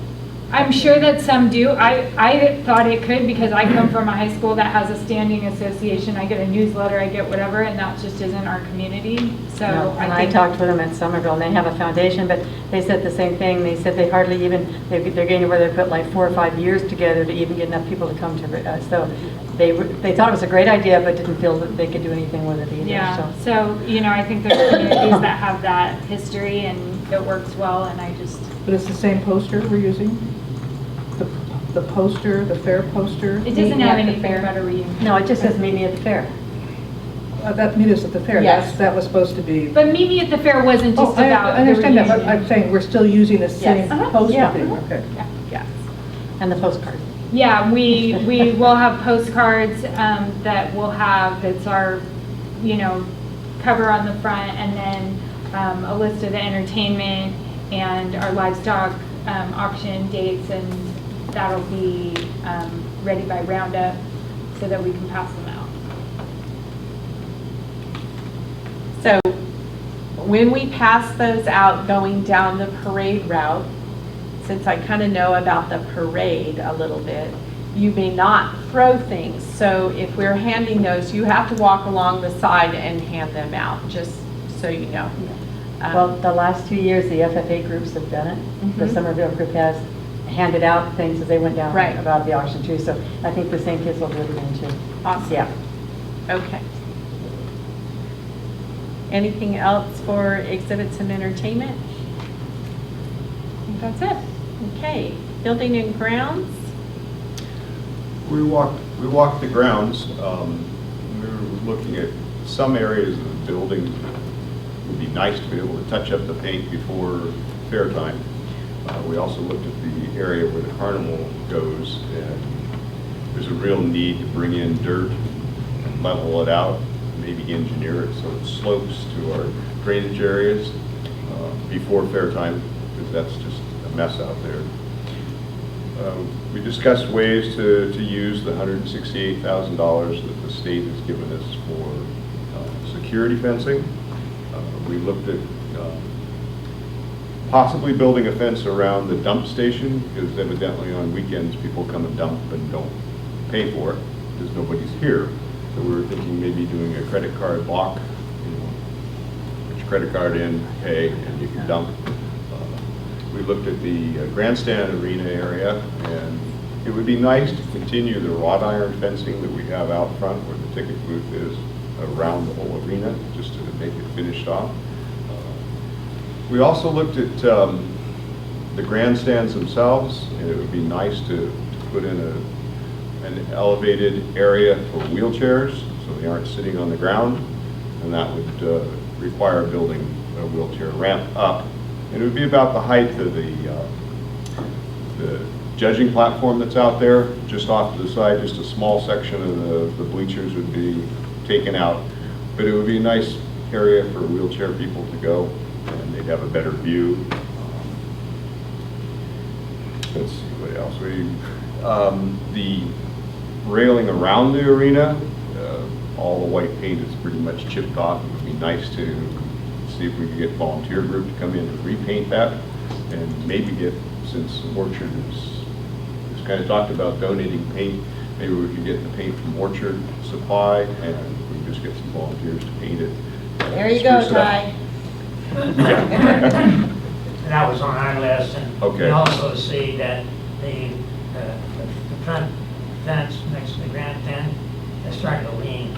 I'm sure that some do. I thought it could, because I come from a high school that has a standing association. I get a newsletter, I get whatever, and that just isn't our community. So No, and I think talked with them at Somerville, and they have a foundation, but they said the same thing. They said they hardly even, they're getting where they put like 4 or 5 years together to even get enough people to come to it. So they thought it was a great idea, but didn't feel that they could do anything with it either. Yeah. So you know, I think there's communities that have that history, and it works well. And I just. But it's the same poster we're using? The poster, the fair poster? It doesn't have anything about a reunion. No, it just says meet me at the fair. That meet us at the fair. Yes. That was supposed to be. But Meet Me at the Fair wasn't just I about. understand the that, but reunion. I'm saying we're still using the same poster Yeah. thing. Okay. Yeah. And the postcard. Yeah, we will have postcards that we'll have, it's our, you know, cover on the front, and then a list of the entertainment and our livestock auction dates, and that'll be ready by roundup so that we can pass them out. So when we pass those out going down the parade route, since I kind of know about the parade a little bit, you may not throw things. So if we're handing those, you have to walk along the side and hand them out, just so you know. Well, the last 2 years, the FFA groups have done it. The Mhm. Somerville group has handed out things as they went down Right. about the auction too. So I think the same kids will do it again too. Awesome. Yeah. Okay. Anything else for exhibits and entertainment? I think that's it. Okay, building and grounds. We walked the grounds. We were looking at some areas of the building. It would be nice to be able to touch up the paint before fair time. We also looked at the area where the carnival goes, and there's a real need to bring in dirt and level it out, maybe engineer it so it slopes to our drainage areas before fair time, because that's just a mess out there. We discussed ways to use the $168,000 that the state has given us for security fencing. We looked at possibly building a fence around the dump station, because evidently on weekends people come and dump and don't pay for it because nobody's here. So we were thinking maybe doing a credit card block, put your credit card in, pay, and you can dump. We looked at the grandstand arena area, and it would be nice to continue the wrought iron fencing that we have out front where the ticket booth is around the whole arena, just to make it finished off. We also looked at the grandstands themselves, and it would be nice to put in an elevated area for wheelchairs so they aren't sitting on the ground, and that would require building a wheelchair ramp up. And it would be about the height of the judging platform that's out there, just off to the side. Just a small section of the bleachers would be taken out, but it would be a nice area for wheelchair people to go, and they'd have a better view. Let's see what else. The railing around the arena, all the white paint is pretty much chipped off. It would be nice to see if we could get a volunteer group to come in and repaint that, and maybe get, since Orchard is kind of talked about donating paint, maybe we could get the paint from Orchard Supply, and we can just get some volunteers to paint it. There you go, Spruce it up. Ty. That was on our list, and Okay. we also see that the front fence next to the grandstand is starting to lean,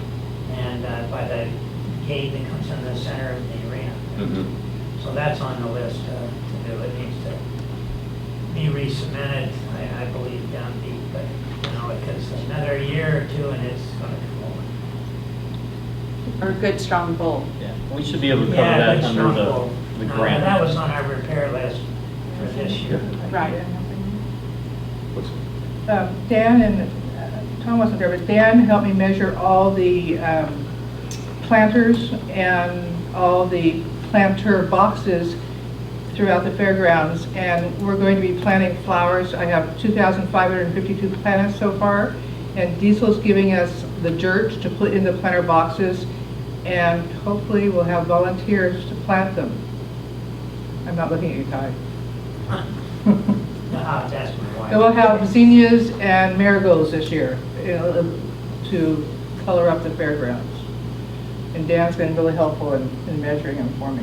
and by the gate that comes in the center of the arena. Mhm. So that's on the list to do. It needs to be re-cemented, I believe, down deep, but, because another year or two and it's gonna come over. Or a good strong bolt. Yeah, we should be able to cover Yeah, that good under strong the bolt. No, grant. That was on our repair list for this year. Right. What's- Dan and, Tom wasn't there, but Dan helped me measure all the planters and all the planter boxes throughout the fairgrounds, and we're going to be planting flowers. I have 2,552 plants so far, and Diesel's giving us the dirt to put in the planter boxes, and hopefully we'll have volunteers to plant them. I'm not looking at you, Ty. That's my wife. And we'll have zinnias and marigolds this year, to color up the fairgrounds. And Dan's been really helpful in measuring them for me.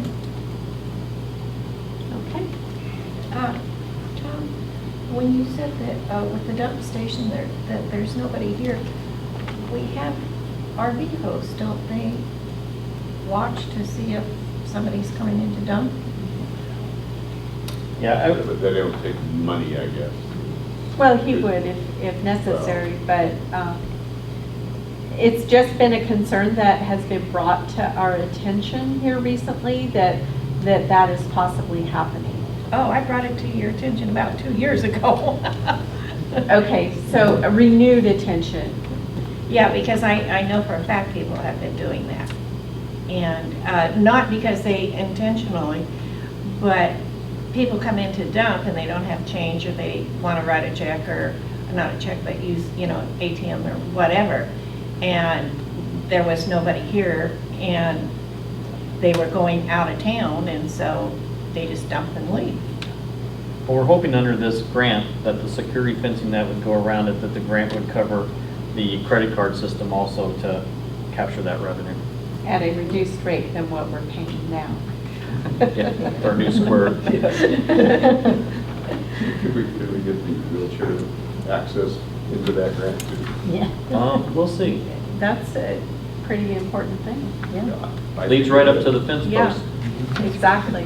Okay. Tom, when you said that with the dump station there, that there's nobody here, we have RV hosts, don't they watch to see if somebody's coming in to dump? Yeah, But they don't take money, I guess. Well, he would if necessary, but it's just been a concern that has been brought to our attention here recently, that is possibly happening. Oh, I brought it to your attention about 2 years ago. Okay, so a renewed attention. Yeah, because I know for a fact people have been doing that. And not because they intentionally, but people come in to dump and they don't have change, or they want to write a check, or not a check, but use, ATM or whatever. And there was nobody here, and they were going out of town, and so they just dump and leave. well, we're hoping under this grant that the security fencing that would go around it, that the grant would cover the credit card system also to capture that revenue. At a reduced rate than what we're paying now. Yeah, our new square. Could we get the wheelchair access into that grant too? Yeah. We'll see. That's a pretty important thing, yeah. I Leads think right we up to the fence Yeah, post. exactly.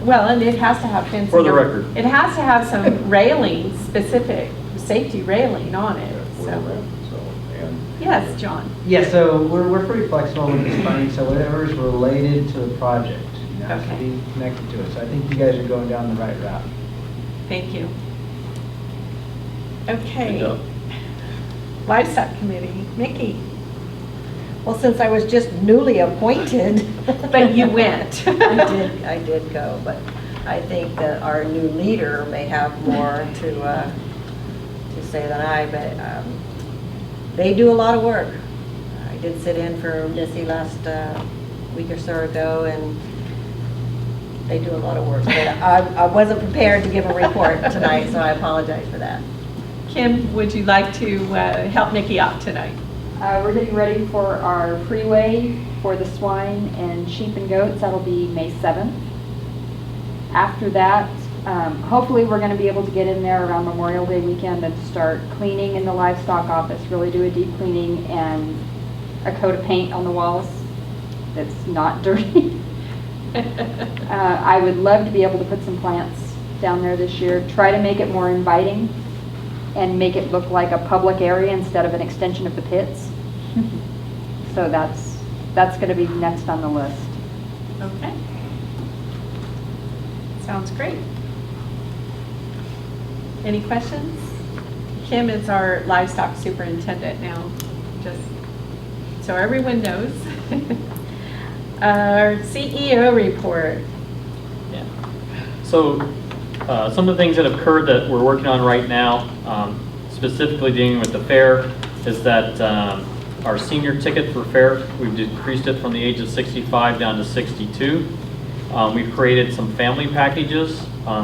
Well, and it has to have fencing. For the record. It has to have some railing, specific safety railing on it, for the so. ramp, so, and Yes, John. Yeah, so we're pretty flexible with this funding, so whatever is related to the project has to Okay. be connected to it. So I think you guys are going down the right route. Thank you. Good Okay. job. Livestock Committee, Mickey, Well, since I was just newly appointed. but you went. I did go, but I think that our new leader may have more to to say than I, but they do a lot of work. I did sit in for Missy last week or so ago, and they do a lot of work. But I wasn't prepared to give a report tonight, so I apologize for that. Kim, would you like to help Nikki out tonight? We're getting ready for our freeway for the swine and sheep and goats. That'll be May 7th. After that, hopefully we're going to be able to get in there around Memorial Day weekend and start cleaning in the livestock office, really do a deep cleaning and a coat of paint on the walls that's not dirty. I would love to be able to put some plants down there this year, try to make it more inviting and make it look like a public area instead of an extension of the pits. So that's going to be next on the list. Okay. Sounds great. Any questions? Kim is our livestock superintendent now, just so everyone knows. Our CEO report. Yeah. So some of the things that have occurred that we're working on right now, specifically dealing with the fair, is that our senior ticket for fair, we've decreased it from the age of 65 down to 62. We've created some family packages.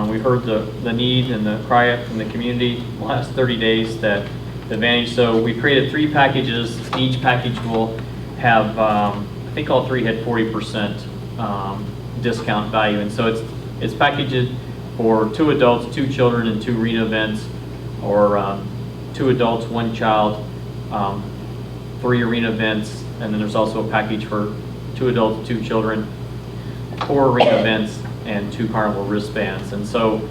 We heard the need and the cry from the community the last 30 days that the advantage. So we created 3 packages. Each package will have, I think all 3 had 40% discount value. And so it's packaged for 2 adults, 2 children, and 2 arena events, or 2 adults, 1 child, 3 arena events, and then there's also a package for 2 adults, 2 children, 4 arena events, and 2 carnival wristbands. And so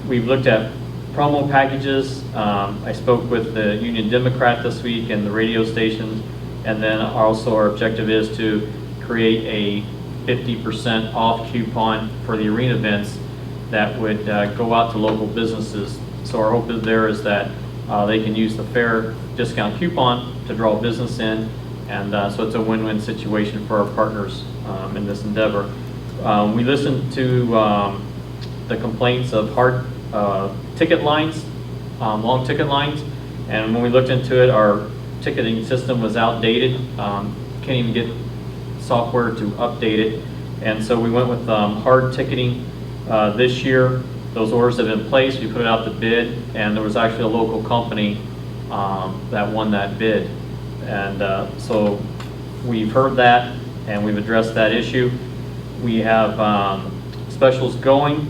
we've looked at promo packages. I spoke with the Union Democrat this week and the radio stations, and then also our objective is to create a 50% off coupon for the arena events that would go out to local businesses. So our hope is that they can use the fair discount coupon to draw business in, and so it's a win-win situation for our partners in this endeavor. We listened to the complaints of hard ticket lines, long ticket lines, and when we looked into it, our ticketing system was outdated. Can't even get software to update it, and so we went with hard ticketing this year. Those orders have been placed. We put it out to bid, and there was actually a local company that won that bid, and so we've heard that and we've addressed that issue. We have specials going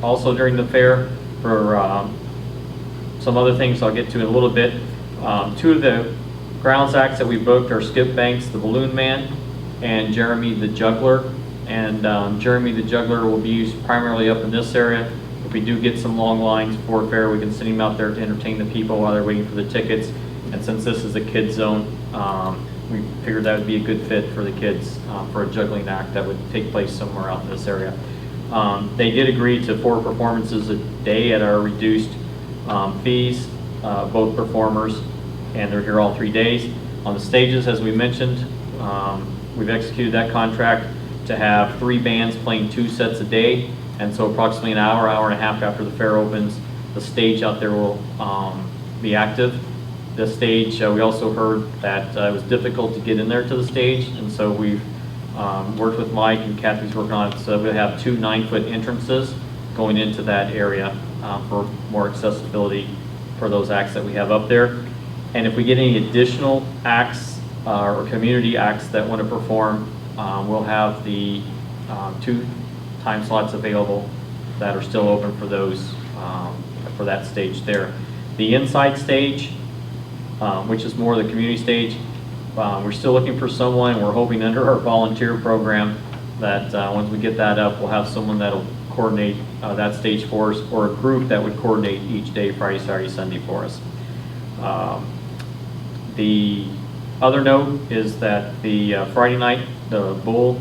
also during the fair for some other things I'll get to in a little bit. 2 of the grounds acts that we booked are Skip Banks, the Balloon Man, and Jeremy the Juggler. And Jeremy the Juggler will be used primarily up in this area. If we do get some long lines for fair, we can send him out there to entertain the people while they're waiting for the tickets. And since this is a kid zone, we figured that would be a good fit for the kids for a juggling act that would take place somewhere out in this area. They did agree to 4 performances a day at our reduced fees, both performers, and they're here all 3 days. On the stages, as we mentioned, we've executed that contract to have 3 bands playing 2 sets a day, and so approximately an hour, hour and a half after the fair opens, the stage out there will be active. The stage, we also heard that it was difficult to get in there to the stage, and so we've worked with Mike, and Kathy's working on it, so we'll have 2 9-foot entrances going into that area for more accessibility for those acts that we have up there. And if we get any additional acts or community acts that want to perform, we'll have the 2 time slots available that are still open for those, for that stage there. The inside stage, which is more the community stage, we're still looking for someone. We're hoping under our volunteer program that once we get that up, we'll have someone that'll coordinate that stage for us, or a group that would coordinate each day, Friday, Saturday, Sunday for us. The other note is that the Friday night, the bull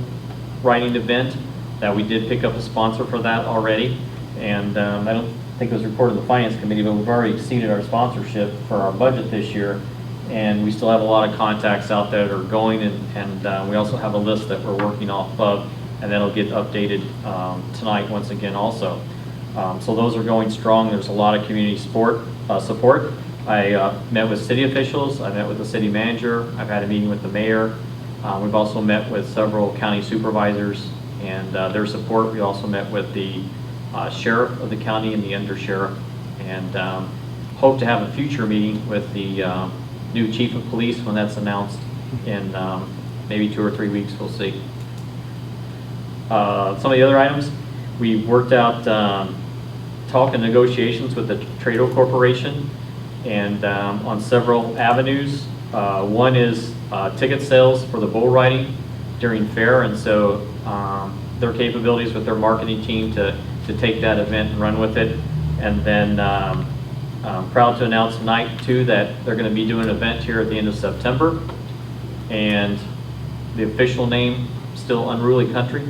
riding event, that we did pick up a sponsor for that already, and I don't think it was reported to the Finance Committee, but we've already exceeded our sponsorship for our budget this year, and we still have a lot of contacts out there that are going, and we also have a list that we're working off of, and that'll get updated tonight once again also. So those are going strong. There's a lot of community support. I met with city officials. I met with the city manager. I've had a meeting with the mayor. We've also met with several county supervisors and their support. We also met with the sheriff of the county and the undersheriff, and hope to have a future meeting with the new chief of police when that's announced in maybe 2 or 3 weeks. We'll see. Some of the other items, we worked out talk and negotiations with the Trado Corporation and on several avenues. One is ticket sales for the bull riding during fair, and so their capabilities with their marketing team to take that event and run with it. And then I'm proud to announce tonight too that they're going to be doing an event here at the end of September, and the official name still Unruly Country.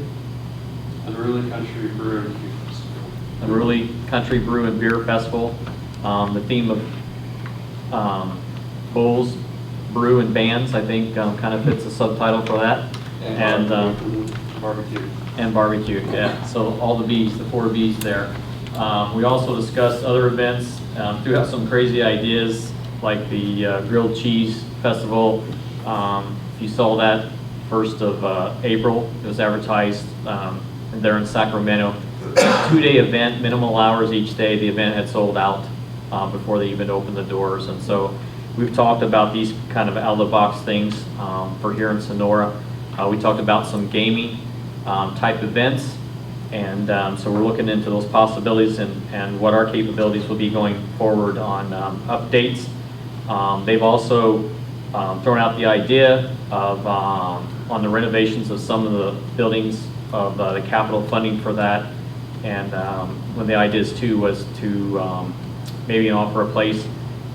Unruly Country Brew and Beer Festival. Unruly Country Brew and Beer Festival. The theme of bulls, brew, and bands, I think, kind of fits the subtitle for that. And barbecue. And barbecue, yeah. So all the B's, the 4 B's there. We also discussed other events. Do have some crazy ideas like the Grilled Cheese Festival. If you saw that 1st of April, it was advertised there in Sacramento. 2-day event, minimal hours each day. The event had sold out before they even opened the doors. And so we've talked about these kind of out-of-the-box things for here in Sonora. We talked about some gaming type events, and so we're looking into those possibilities and what our capabilities will be going forward on updates. They've also thrown out the idea of on the renovations of some of the buildings of the capital funding for that, and one of the ideas too was to maybe offer a place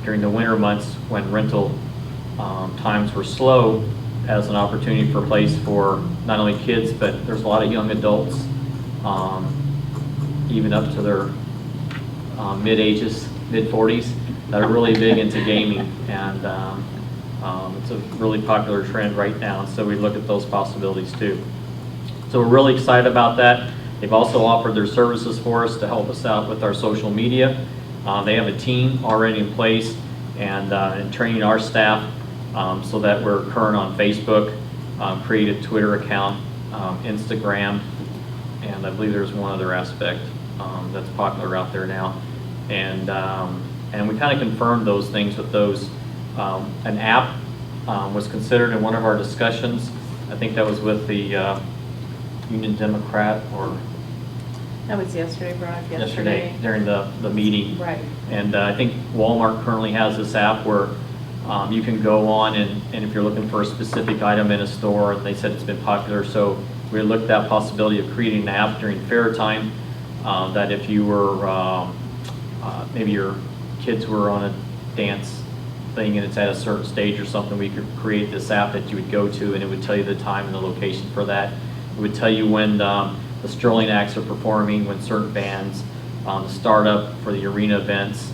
during the winter months when rental times were slow as an opportunity for a place for not only kids, but there's a lot of young adults, even up to their mid-ages, mid-40s, that are really big into gaming, and it's a really popular trend right now, so we look at those possibilities too. So we're really excited about that. They've also offered their services for us to help us out with our social media. They have a team already in place and training our staff so that we're current on Facebook, create a Twitter account, Instagram, and I believe there's one other aspect that's popular out there now. And we kind of confirmed those things with those. An app was considered in one of our discussions. I think that was with the Union Democrat, or That was yesterday, brought up yesterday during the meeting. Right. And I think Walmart currently has this app where you can go on and if you're looking for a specific item in a store, and they said it's been popular, so we looked at that possibility of creating an app during fair time that if you were, maybe your kids were on a dance thing and it's at a certain stage or something, we could create this app that you would go to and it would tell you the time and the location for that. It would tell you when the strolling acts are performing, when certain bands, the startup for the arena events.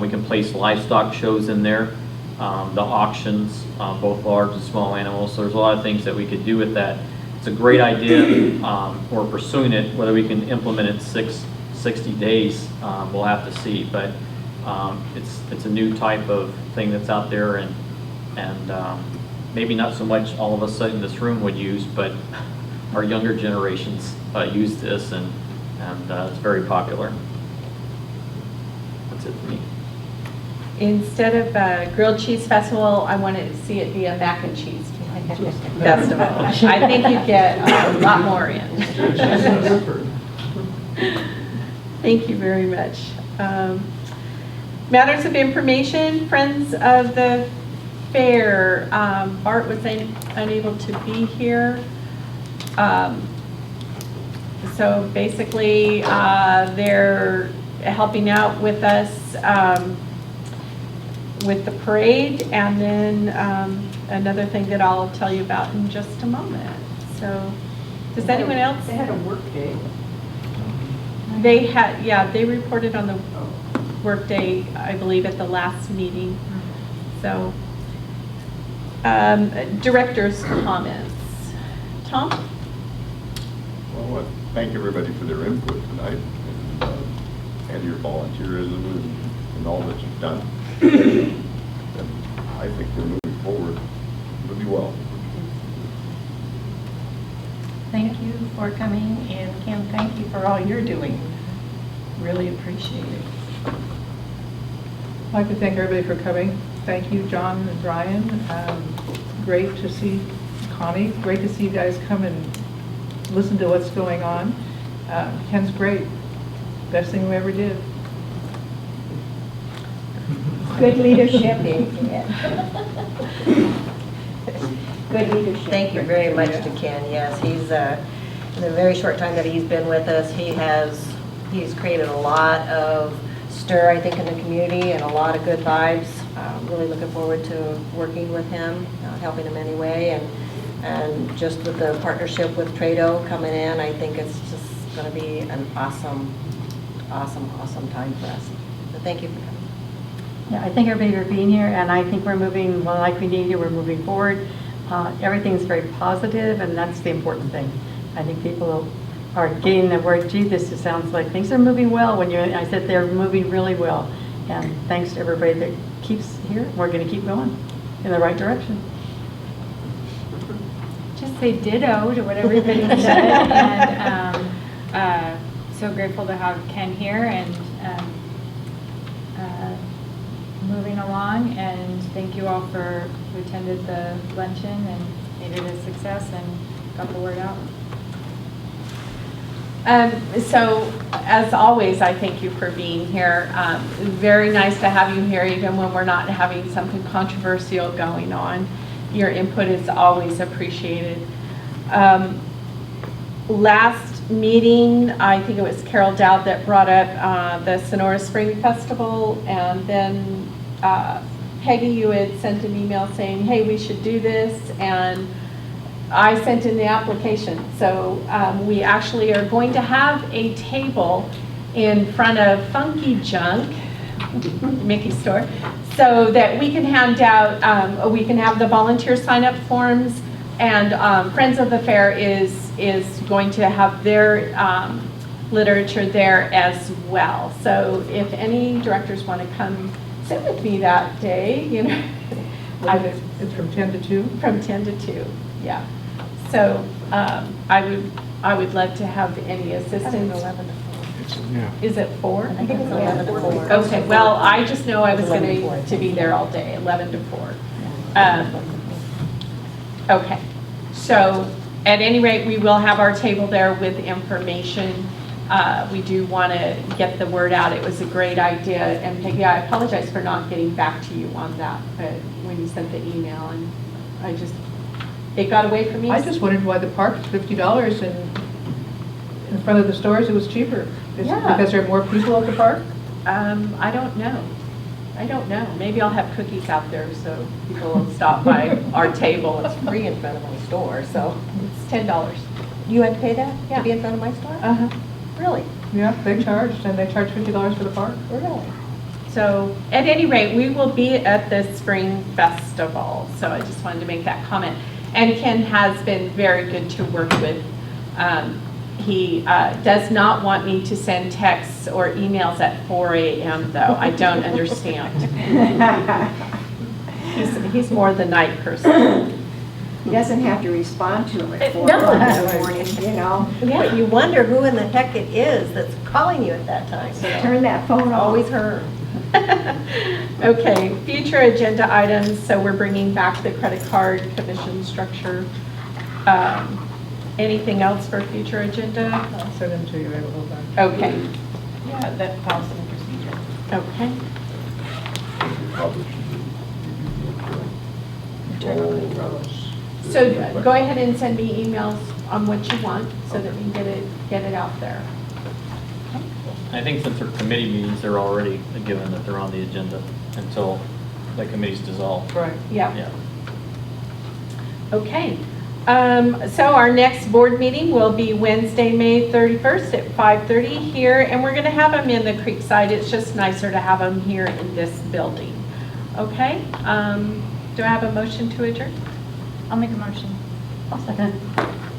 We can place livestock shows in there, the auctions, both large and small animals. So there's a lot of things that we could do with that. It's a great idea. We're pursuing it. Whether we can implement it 60 days, we'll have to see. But it's a new type of thing that's out there, and maybe not so much all of us in this room would use, but our younger generations use this, and it's very popular. That's it for me. Instead of a grilled cheese festival, I want to see it be a mac and cheese festival. I think you'd get a lot more in. Thank you very much. Matters of information, Friends of the Fair. Bart was unable to be here. So basically, they're helping out with us with the parade, and then another thing that I'll tell you about in just a moment. So, does anyone else? They had a work day. They had, yeah, they reported on the work day, I believe, at the last meeting. So, director's comments. Tom? Well, thank everybody for their input tonight. And, your volunteerism and all that you've done. And I think we're moving forward really well. Thank you for coming, and Kim, thank you for all you're doing. Really appreciate it. I'd like to thank everybody for coming. Thank you, John and Brian. Great to see Connie. Great to see you guys come and listen to what's going on. Ken's great. Best thing we ever did. Good leadership. Good leadership. Thank you very much to Ken. Yes, he's, in the very short time that he's been with us, he's created a lot of stir, I think, in the community and a lot of good vibes. Really looking forward to working with him, helping him anyway, and just with the partnership with Trado coming in, I think it's just going to be an awesome time for us. So thank you for coming. Yeah, I thank everybody for being here, and I think we're moving, well, like we need to, we're moving forward. Everything's very positive, and that's the important thing. I think people are getting the word, gee, this just sounds like things are moving well. I said they're moving really well. And thanks to everybody that keeps here. We're going to keep going in the right direction. Just say ditto to what everybody said, and so grateful to have Ken here and moving along, and thank you all who attended the luncheon and made it a success and got the word out. So, as always, I thank you for being here. Very nice to have you here, even when we're not having something controversial going on. Your input is always appreciated. Last meeting, I think it was Carol Dowd that brought up the Sonora Spring Festival, and then Peggy, you had sent an email saying, hey, we should do this, and I sent in the application. So we actually are going to have a table in front of Funky Junk, Mickey's store, so that we can hand out, we can have the volunteer sign-up forms, and Friends of the Fair is going to have their literature there as well. So if any directors want to come sit with me that day, you know. It's from 10 to 2? From 10 to 2, yeah. So I would love to have any assistance. 11 to 4. Yeah. Is it 4? I think it's 11 to 4. Okay, well, I just know I was going to be there all day, 11 to 4. Okay, so at any rate, we will have our table there with information. We do want to get the word out. It was a great idea, and Peggy, I apologize for not getting back to you on that, but when you sent the email, and it got away from me. I just wondered why the park is $50 and in front of the stores it was cheaper. Is it because there are more people at the park? I don't know. Maybe I'll have cookies out there so people will stop by our table. It's free in front of my store, so. It's $10. You had to pay that Yeah. to be in front of my store? Uh-huh. Really? Yeah, they charged, and they charge $50 for the park. Really? So at any rate, we will be at the Spring Festival. So I just wanted to make that comment. And Ken has been very good to work with. He does not want me to send texts or emails at 4 a.m. though. I don't understand. He's more the night person. He doesn't have to respond to them at 4 No. o'clock in the morning, you know? But you wonder who in the heck it is that's calling you at that time. So turn that phone off. Always her. Okay, future agenda items. So we're bringing back the credit card commission structure. Anything else for future agenda? I'll send them to you, I will hold on. Okay, Yeah, that policy and procedure. okay. We probably should do So go ahead and send me emails on what you want so that we can get it out there. I think since they're committee meetings, they're already a given that they're on the agenda until the committee's dissolved. Right. Yeah. Yeah. Okay. So our next board meeting will be Wednesday, May 31st at 5:30 here, and we're going to have them in the Creekside. It's just nicer to have them here in this building. Okay? Do I have a motion to adjourn? I'll make a motion. I'll second.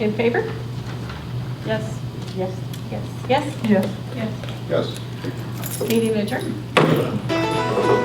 In favor? Yes. Yes. Yes. Yes? Yes. Yes. Yes. Meeting adjourned.